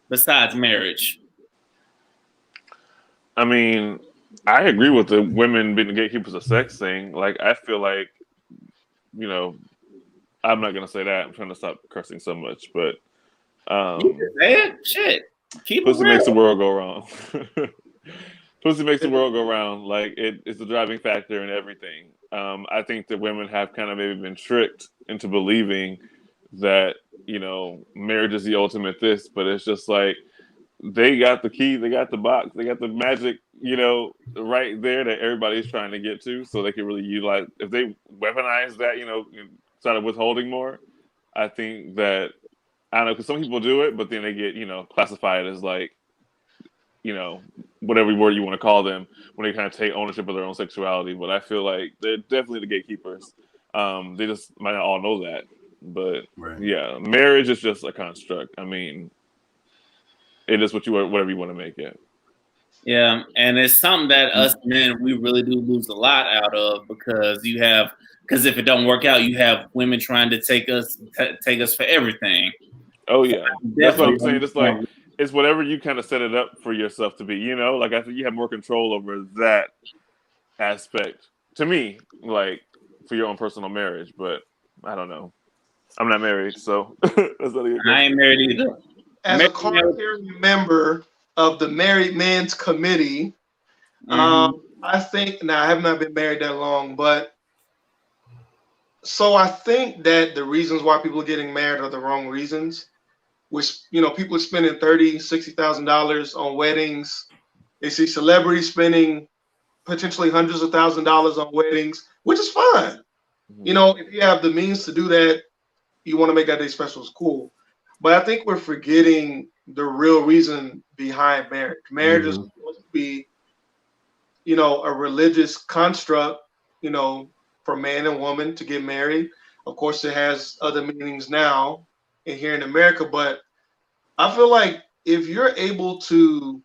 besides marriage? I mean, I agree with the women being the gatekeepers of sex thing. Like, I feel like, you know, I'm not gonna say that. I'm trying to stop cursing so much, but you can say it. Shit. Pussy makes the world go round. Pussy makes the world go round. Like, it's the driving factor in everything. I think that women have kind of maybe been tricked into believing that, you know, marriage is the ultimate this, but it's just like they got the key, they got the box, they got the magic, you know, right there that everybody's trying to get to, so they can really utilize. If they weaponize that, you know, started withholding more, I think that, I don't know, because some people do it, but then they get, you know, classified as like, you know, whatever word you want to call them, when they kind of take ownership of their own sexuality. But I feel like they're definitely the gatekeepers. They just might not all know that. But yeah, marriage is just a construct. I mean, it is whatever you want to make it. Yeah, and it's something that us men, we really do lose a lot out of, because if it don't work out, you have women trying to take us for everything. Oh yeah, that's what I'm saying. It's like, it's whatever you kind of set it up for yourself to be, you know, like I think you have more control over that aspect, to me, like for your own personal marriage. But I don't know, I'm not married, so that's not even I ain't married either. As a card-carrying member of the Married Men's Committee, I think, now I have not been married that long, but so I think that the reasons why people are getting married are the wrong reasons. Which, you know, people are spending $30,000, $60,000 on weddings. They see celebrities spending potentially hundreds of thousands of dollars on weddings, which is fine. You know, if you have the means to do that, you want to make that day special, it's cool. But I think we're forgetting the real reason behind marriage. Marriage is supposed to be, you know, a religious construct, you know, for man and woman to get married. Of course, it has other meanings now here in America, but I feel like if you're able to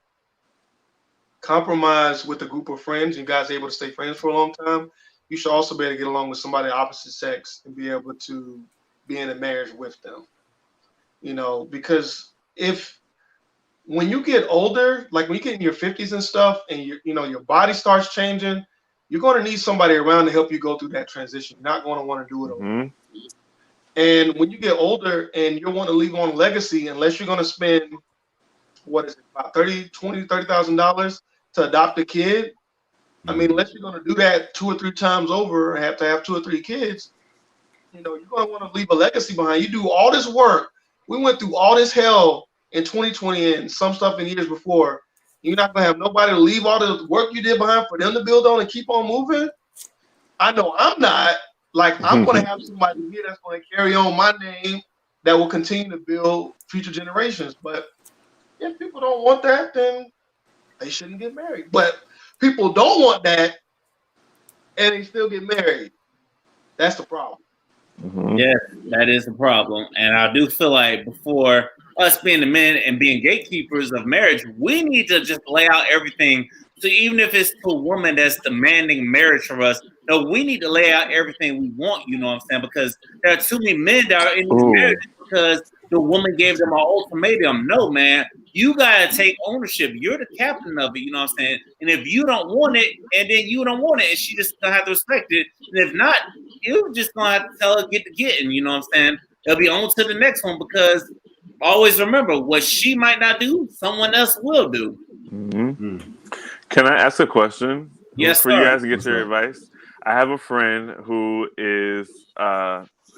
compromise with a group of friends, you guys are able to stay friends for a long time, you should also be able to get along with somebody of opposite sex and be able to be in a marriage with them. You know, because when you get older, like when you get in your 50s and stuff, and your body starts changing, you're going to need somebody around to help you go through that transition. You're not going to want to do it alone. And when you get older and you want to leave on a legacy, unless you're going to spend, what is it, about $30,000 to adopt a kid, I mean, unless you're going to do that 2 or 3 times over and have to have 2 or 3 kids, you know, you're going to want to leave a legacy behind. You do all this work. We went through all this hell in 2020 and some stuff in years before. You're not going to have nobody to leave all the work you did behind for them to build on and keep on moving? I know I'm not. Like, I'm going to have somebody here that's going to carry on my name that will continue to build future generations. But if people don't want that, then they shouldn't get married. But people don't want that, and they still get married. That's the problem. Mm-hmm. Yes, that is the problem. And I do feel like before us being the men and being gatekeepers of marriage, we need to just lay out everything. So even if it's to a woman that's demanding marriage from us, no, we need to lay out everything we want, you know what I'm saying? Because there are too many men that are in these marriages because the woman gave them an ultimatum. No, man, you gotta take ownership. You're the captain of it, you know what I'm saying? And if you don't want it, and then you don't want it, and she just gonna have to respect it. And if not, you're just gonna have to tell her get to getting, you know what I'm saying? They'll be on to the next one because always remember what she might not do, someone else will do. Mm-hmm. Can I ask a question? Yes, for sir. you guys to get your advice. I have a friend who is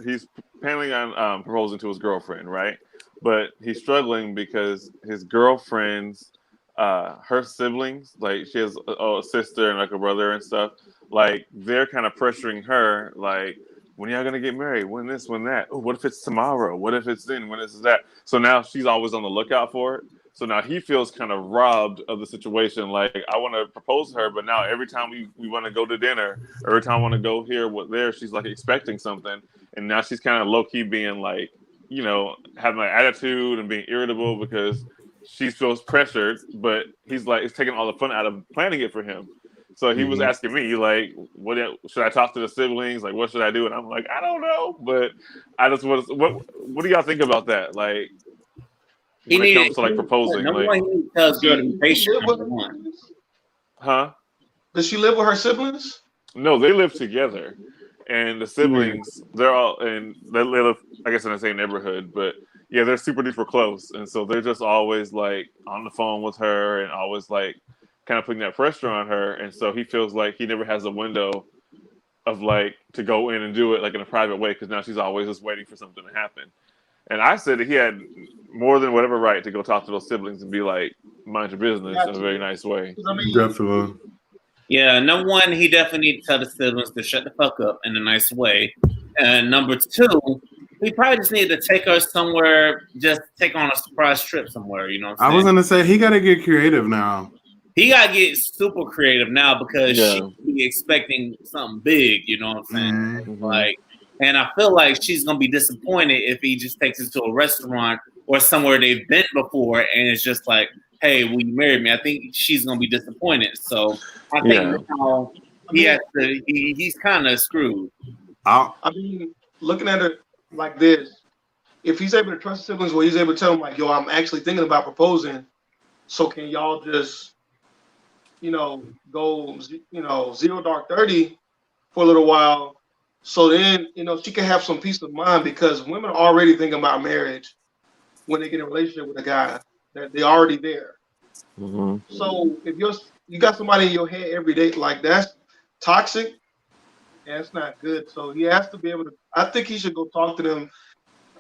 he's planning on proposing to his girlfriend, right? But he's struggling because his girlfriend's her siblings, like she has a sister and like a brother and stuff, like they're kind of pressuring her, like, when y'all gonna get married? When this, when that? Oh, what if it's tomorrow? What if it's then? When is that? So now she's always on the lookout for it. So now he feels kind of robbed of the situation. Like, I want to propose to her, but now every time we want to go to dinner, every time I want to go here, there, she's like expecting something. And now she's kind of low key being like, you know, having an attitude and being irritable because she feels pressured, but he's like, it's taking all the fun out of planning it for him. So he was asking me, like, what should I talk to the siblings? Like, what should I do? And I'm like, I don't know, but I just want to, what do y'all think about that? Like, when it comes to like proposing, number like, one, he tells girl to be patient. Number one. Huh? Does she live with her siblings? No, they live together, and the siblings, they're all, and they live, I guess, in the same neighborhood, but yeah, they're super duper close, and so they're just always like on the phone with her and always like kind of putting that pressure on her, and so he feels like he never has a window of like to go in and do it like in a private way because now she's always just waiting for something to happen. And I said that he had more than whatever right to go talk to those siblings and be like, mind your business in a very nice way. Definitely. Yeah, number one, he definitely needs to tell the siblings to shut the fuck up in a nice way. And number two, he probably just needed to take her somewhere, just take on a surprise trip somewhere, you know what I'm saying? I was going to say, he got to get creative now. He got to get super creative now because she be expecting something big, you know what I'm saying? Mm-hmm. Like, and I feel like she's going to be disappointed if he just takes her to a restaurant or somewhere they've been before and it's just like, hey, will you marry me? I think she's going to be disappointed. So I think now he's kind of screwed. I mean, looking at it like this, if he's able to trust his siblings, where he's able to tell them like, yo, I'm actually thinking about proposing, so can y'all just, go, 0 dark 30 for a little while, so then, she can have some peace of mind because women are already thinking about marriage when they get in a relationship with a guy, that they're already there. Mm-hmm. So if you got somebody in your head every day, like that's toxic, and it's not good. So he has to be able to, I think he should go talk to them,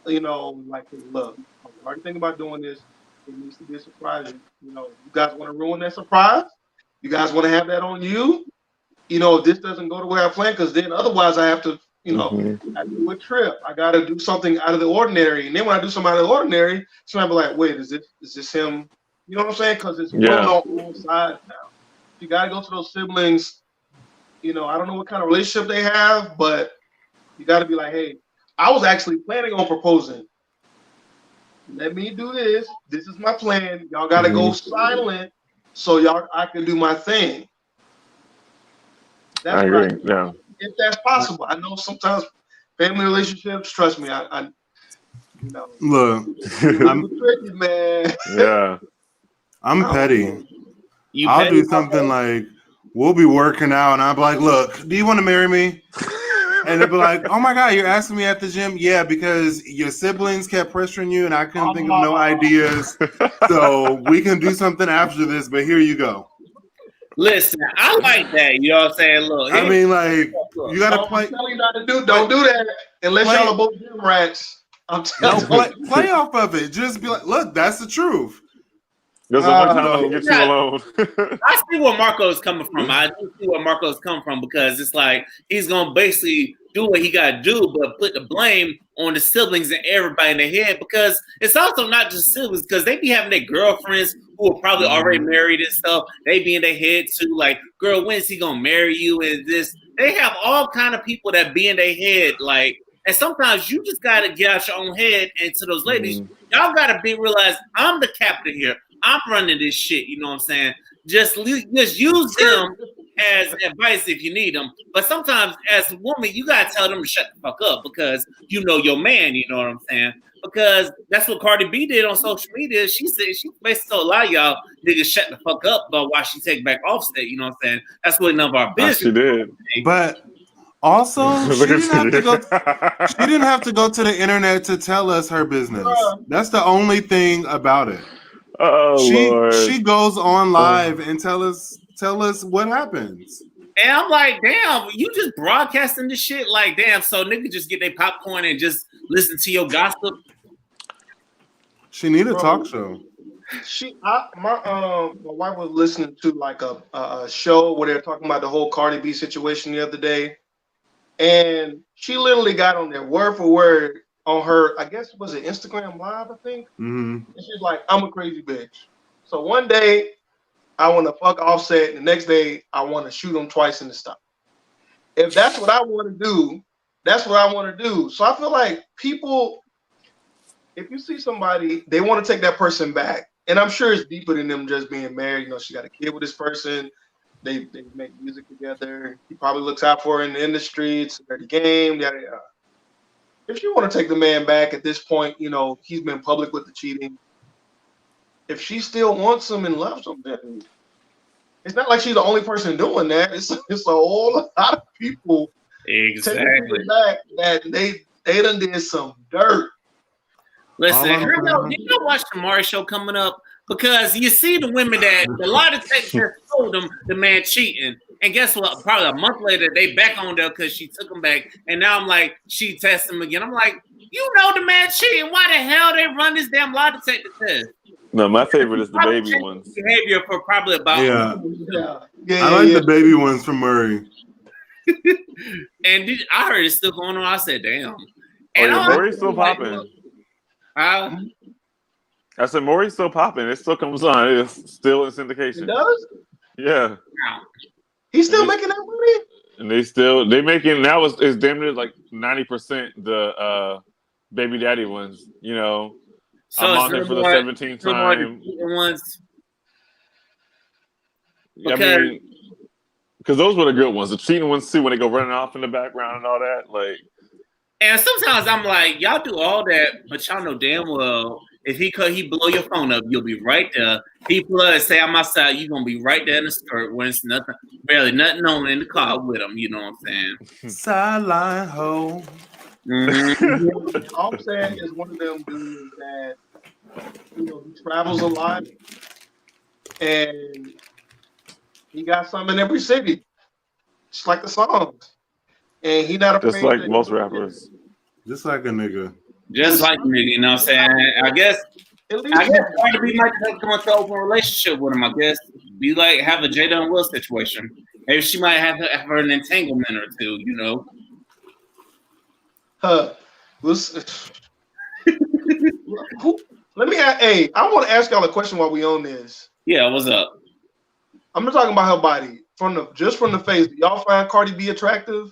like, look, I'm already thinking about doing this. It needs to be a surprise. You guys want to ruin that surprise? You guys want to have that on you? If this doesn't go the way I planned, because then otherwise I have to, I do a trip. I got to do something out of the ordinary. And then when I do something out of the ordinary, somebody be like, wait, is this him? You know what I'm saying? Because it's going on both sides now. You got to go to those siblings. I don't know what kind of relationship they have, but you got to be like, hey, I was actually planning on proposing. Let me do this. This is my plan. Y'all got to go silent so I can do my thing. That's I agree. Yeah. If that's possible. I know sometimes family relationships, trust me, Look, I'm tricky, man. Yeah. I'm petty. I'll do something like, we'll be working out, and I'll be like, look, do you want to marry me? And they'll be like, oh my God, you're asking me at the gym? Yeah, because your siblings kept pressuring you, and I couldn't think of no ideas. So we can do something after this, but here you go. Listen, I like that. You know what I'm saying? Look, I mean, like, you gotta play. Don't do that unless y'all are both gym rats. I'm telling you. Play off of it. Just be like, look, that's the truth. There's a one time I can get you alone. I see where Marco is coming from. I do see where Marco is coming from because it's like he's gonna basically do what he gotta do, but put the blame on the siblings and everybody in their head because it's also not just siblings because they be having their girlfriends who are probably already married and stuff. They be in their head too, like, girl, when is he gonna marry you? And this, they have all kind of people that be in their head, like, and sometimes you just gotta get out your own head. And to those ladies, y'all gotta realize I'm the captain here. I'm running this shit, you know what I'm saying? Just use them as advice if you need them. But sometimes as a woman, you got to tell them to shut the fuck up because you know your man, you know what I'm saying? Because that's what Cardi B did on social media. She said, she basically told a lot of y'all niggas shut the fuck up about why she take back Offset, you know what I'm saying? That's what none of our business. She did. But also, she didn't have to go to the internet to tell us her business. That's the only thing about it. Oh, Lord. She goes on live and tell us what happens. And I'm like, damn, you just broadcasting this shit? Like, damn, so niggas just get their popcorn and just listen to your gossip? She need a talk show. My wife was listening to like a show where they're talking about the whole Cardi B situation the other day. And she literally got on there word for word on her, I guess, was it Instagram Live, I think? Mm-hmm. And she's like, I'm a crazy bitch. So one day, I want to fuck Offset, and the next day, I want to shoot him twice in the stomach. If that's what I want to do, that's what I want to do. So I feel like people, if you see somebody, they want to take that person back. And I'm sure it's deeper than them just being married. You know, she got a kid with this person. They make music together. He probably looks out for her in the industry. It's a dirty game. Yada, yada. If you want to take the man back at this point, you know, he's been public with the cheating. If she still wants him and loves him, then it's not like she's the only person doing that. It's a whole lot of people taking back that they done did some dirt. Listen, you know, watch the Maury show coming up because you see the women that a lot of takes told them the man cheating. And guess what? Probably a month later, they back on there because she took him back. And now I'm like, she tests him again. I'm like, you know the man cheating. Why the hell they run this damn lie detector test? No, my favorite is the baby ones. Behavior for probably about I like the baby ones from Murray. And I heard it's still going on. I said, damn. And Murray's still popping. I said Maury's still popping. It still comes on. It's still in syndication. It does? Yeah. He's still making that money? And they making now it's damn near like 90% the baby daddy ones, you know. So I'm on here for the 17th time. Ones. I mean, because those were the good ones. The cheating ones too, when they go running off in the background and all that. Like, and sometimes I'm like, y'all do all that, but y'all know damn well if he blow your phone up, you'll be right there. He pull out and say I'm outside, you're gonna be right there in the skirt when it's nothing, barely nothing on in the car with him. You know what I'm saying? Sideline hoe. Mm-hmm. All I'm saying is one of them dudes that, you know, he travels a lot and he got some in every city, just like the songs. And he not afraid. Just like most rappers. Just like a nigga. Just like a nigga, you know what I'm saying? I guess Cardi B might come into an open relationship with him, I guess. Be like, have a Jada and Will situation. Maybe she might have her an entanglement or two, you know? Let me ask, I want to ask y'all a question while we on this. Yeah, what's up? I'm not talking about her body. From the face, do y'all find Cardi B attractive?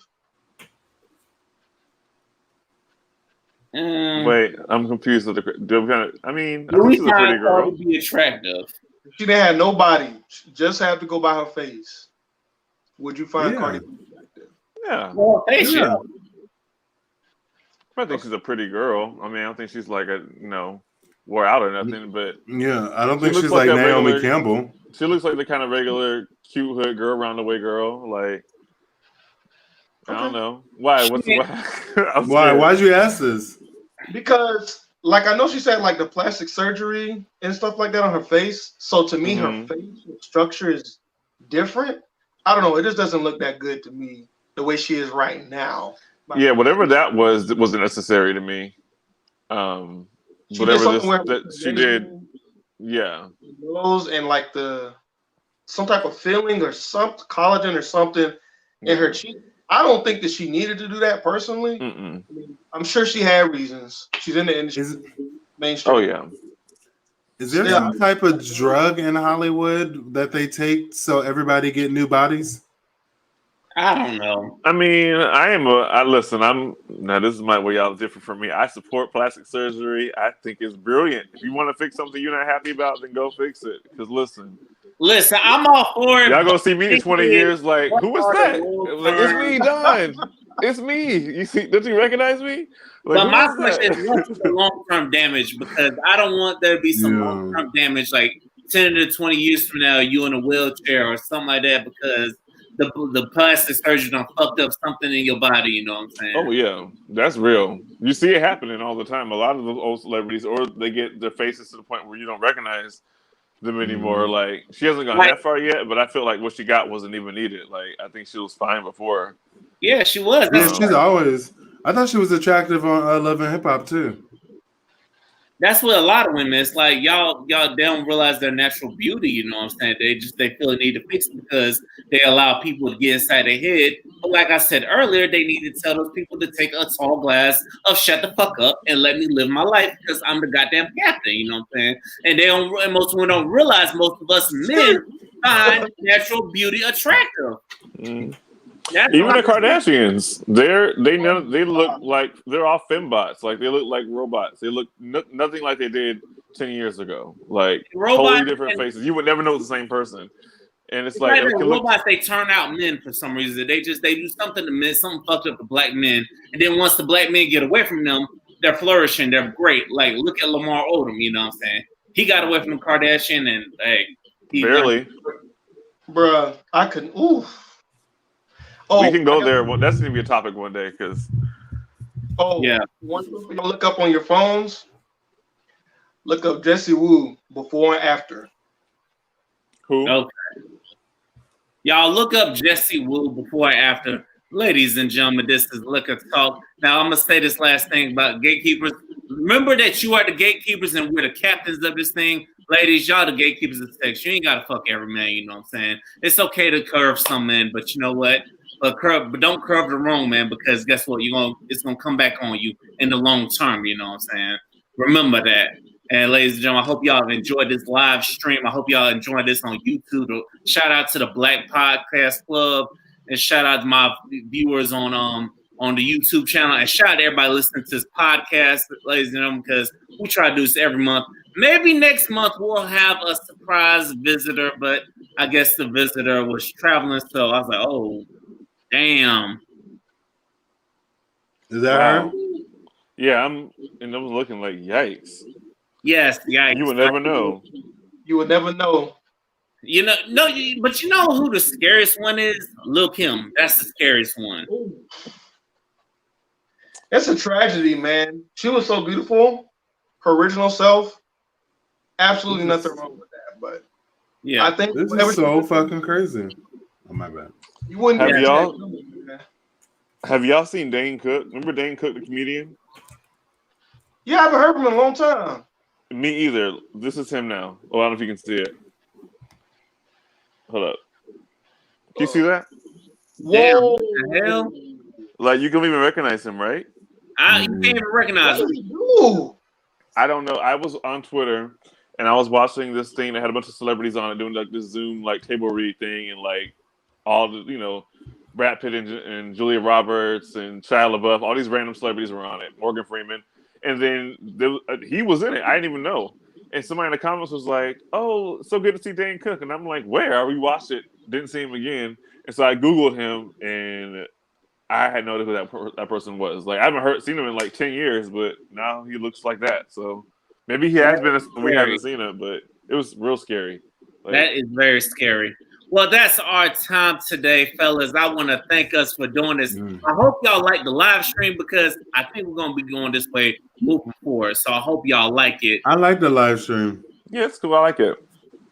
Wait, I'm confused with the. I mean, I think she's a pretty girl. Cardi B attractive. If she didn't have no body, just have to go by her face. Would you find Cardi B attractive? Yeah. Well, face, yeah. I think she's a pretty girl. I mean, I don't think she's like wore out or nothing, but yeah, I don't think she's like Naomi Campbell. She looks like the kind of regular cute hood girl, round the way girl. Like, I don't know why. Why? Why'd you ask this? Because, like, I know she said like the plastic surgery and stuff like that on her face. So to me, her facial structure is different. I don't know. It just doesn't look that good to me the way she is right now. Yeah, whatever that was, it wasn't necessary to me. Whatever that she did, Yeah. Nose and like some type of filling or some collagen or something in her cheek. I don't think that she needed to do that personally. I mean, I'm sure she had reasons. She's in the industry, mainstream. Oh yeah. Is there some type of drug in Hollywood that they take so everybody get new bodies? I don't know. I mean, listen, this is where y'all differ from me. I support plastic surgery. I think it's brilliant. If you want to fix something you're not happy about, then go fix it. Because listen, I'm all for it. Y'all gonna see me in 20 years like, who is that? Like, it's me, Don. It's me. You see, don't you recognize me? Like, but my question is, what's the long-term damage? Because I don't want there to be some long-term damage, like 10 to 20 years from now, you in a wheelchair or something like that, because the plastic surgeon done fucked up something in your body, you know what I'm saying? Oh yeah, that's real. You see it happening all the time. A lot of those old celebrities, or they get their faces to the point where you don't recognize them anymore. Like, she hasn't gone that far yet, but I feel like what she got wasn't even needed. Like, I think she was fine before. Yeah, she was. Yeah, she's always. I thought she was attractive on Love and Hip Hop too. That's what a lot of women. It's like y'all they don't realize their natural beauty. You know what I'm saying? They feel the need to fix it because they allow people to get inside their head. But like I said earlier, they need to tell those people to take a tall glass of shut the fuck up and let me live my life because I'm the goddamn captain. You know what I'm saying? And most women don't realize most of us men find natural beauty attractive. Even the Kardashians, they look like they're all fembots. Like, they look like robots. They look nothing like they did 10 years ago. Like, totally different faces. You would never know it's the same person. And it's like robots, they turn out men for some reason. They do something to men, something fucked up to black men. And then once the black men get away from them, they're flourishing. They're great. Like, look at Lamar Odom. You know what I'm saying? He got away from the Kardashian, and barely. Bruh, I couldn't. Ooh. We can go there. Well, that's going to be a topic one day because. Oh, yeah. One thing you look up on your phones, look up Jessie Wu before and after. Who? Okay. Y'all look up Jessie Wu before and after. Ladies and gentlemen, this is Liquor Talk. Now, I'm going to say this last thing about gatekeepers. Remember that you are the gatekeepers and we're the captains of this thing. Ladies, y'all the gatekeepers of sex. You ain't got to fuck every man, you know what I'm saying? It's okay to curve some men, but you know what? But don't curve the wrong man, because guess what? It's gonna come back on you in the long term. You know what I'm saying? Remember that. And ladies and gentlemen, I hope y'all have enjoyed this live stream. I hope y'all enjoyed this on YouTube. Shout out to the Black Podcast Club, and shout out to my viewers on the YouTube channel, and shout out to everybody listening to this podcast, ladies and gentlemen, because we try to do this every month. Maybe next month we'll have a surprise visitor, but I guess the visitor was traveling, so I was like, oh. Damn. Is that her? Yeah, I was looking like, yikes. Yes, yikes. You would never know. You would never know. You know, but you know who the scariest one is? Lil' Kim. That's the scariest one. It's a tragedy, man. She was so beautiful. Her original self. Absolutely nothing wrong with that. But yeah, I think this is so fucking crazy. Oh, my bad. You wouldn't have y'all seen Dane Cook? Remember Dane Cook, the comedian? Yeah, I haven't heard from him in a long time. Me either. This is him now. Oh, I don't know if you can see it. Hold up. Can you see that? Whoa. What the hell? Like, you can even recognize him, right? You can't even recognize him. I don't know. I was on Twitter and I was watching this thing that had a bunch of celebrities on it doing like this Zoom like table read thing, and like all the, Brad Pitt and Julia Roberts and Shia LaBeouf, all these random celebrities were on it, Morgan Freeman. And then he was in it. I didn't even know. And somebody in the comments was like, oh, so good to see Dane Cook. And I'm like, where? I rewatched it, didn't see him again. And so I Googled him, and I had no idea who that person was. Like, I haven't seen him in like 10 years, but now he looks like that. So maybe he has been, we haven't seen him, but it was real scary. Like, that is very scary. Well, that's our time today, fellas. I want to thank us for doing this. I hope y'all like the live stream, because I think we're going to be going this way moving forward. So I hope y'all like it. I like the live stream. Yeah, it's cool. I like it.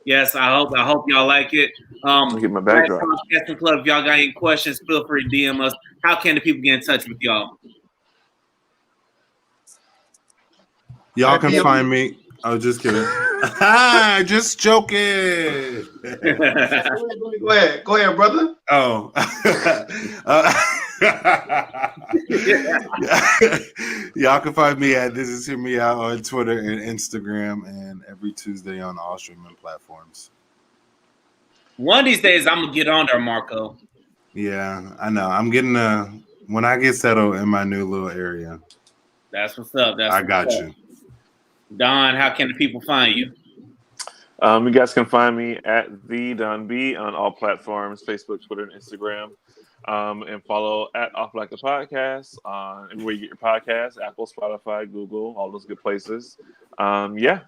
Yes, I hope y'all like it. Get my backdrop. Club, if y'all got any questions, feel free to DM us. How can the people get in touch with y'all? Y'all can find me Oh, just kidding. Just joking. Go ahead, brother. Oh. Y'all can find me at This Is Hear Me Out on Twitter and Instagram, and every Tuesday on all streaming platforms. One of these days, I'm gonna get on there, Marco. Yeah, I know. I'm getting when I get settled in my new little area. That's what's up. I got you. Don, how can the people find you? You guys can find me at the Don B on all platforms: Facebook, Twitter, and Instagram. And follow at Off Like the Podcast on everywhere you get your podcasts: Apple, Spotify, Google, all those good places. Yeah.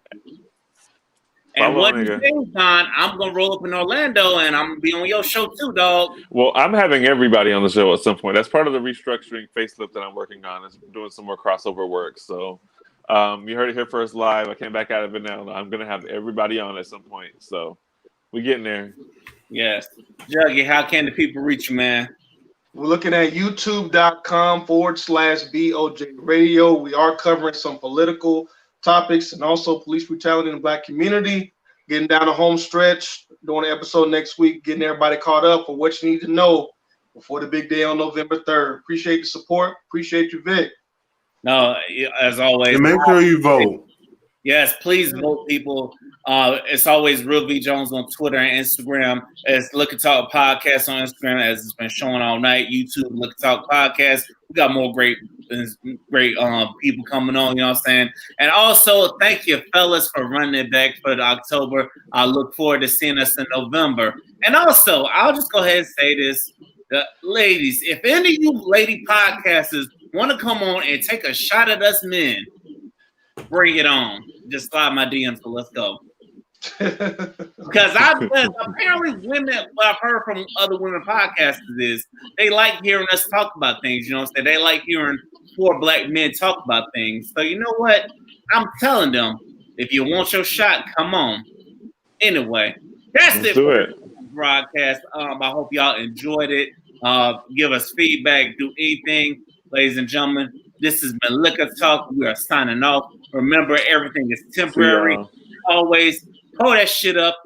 And what you think, Don? I'm gonna roll up in Orlando, and I'm gonna be on your show too, dog. Well, I'm having everybody on the show at some point. That's part of the restructuring facelift that I'm working on. Is doing some more crossover work. So. You heard it here first live. I came back out of it now. I'm going to have everybody on at some point. So we're getting there. Yes. Juggy, how can the people reach you, man? We're looking at youtube.com/BOJ Radio. We are covering some political topics and also police brutality in the Black community. Getting down the home stretch, doing an episode next week, getting everybody caught up for what you need to know before the big day on November 3rd. Appreciate the support. Appreciate you, Vic. No, as always. And make sure you vote. Yes, please vote, people. It's always Real V Jones on Twitter and Instagram. It's Look and Talk Podcast on Instagram, as it's been showing all night. YouTube, Look and Talk Podcast. We got more great people coming on, you know what I'm saying? And also, thank you, fellas, for running it back for the October. I look forward to seeing us in November. And also, I'll just go ahead and say this. Ladies, if any of you lady podcasters want to come on and take a shot at us men, bring it on. Just slide my DMs, so let's go. Because apparently women, what I've heard from other women podcasters is they like hearing us talk about things, you know what I'm saying? They like hearing 4 black men talk about things. So you know what? I'm telling them, if you want your shot, come on. Anyway, that's it for the broadcast. I hope y'all enjoyed it. Give us feedback, do anything. Ladies and gentlemen, this has been Liquor Talk. We are signing off. Remember, everything is temporary. Always pull that shit up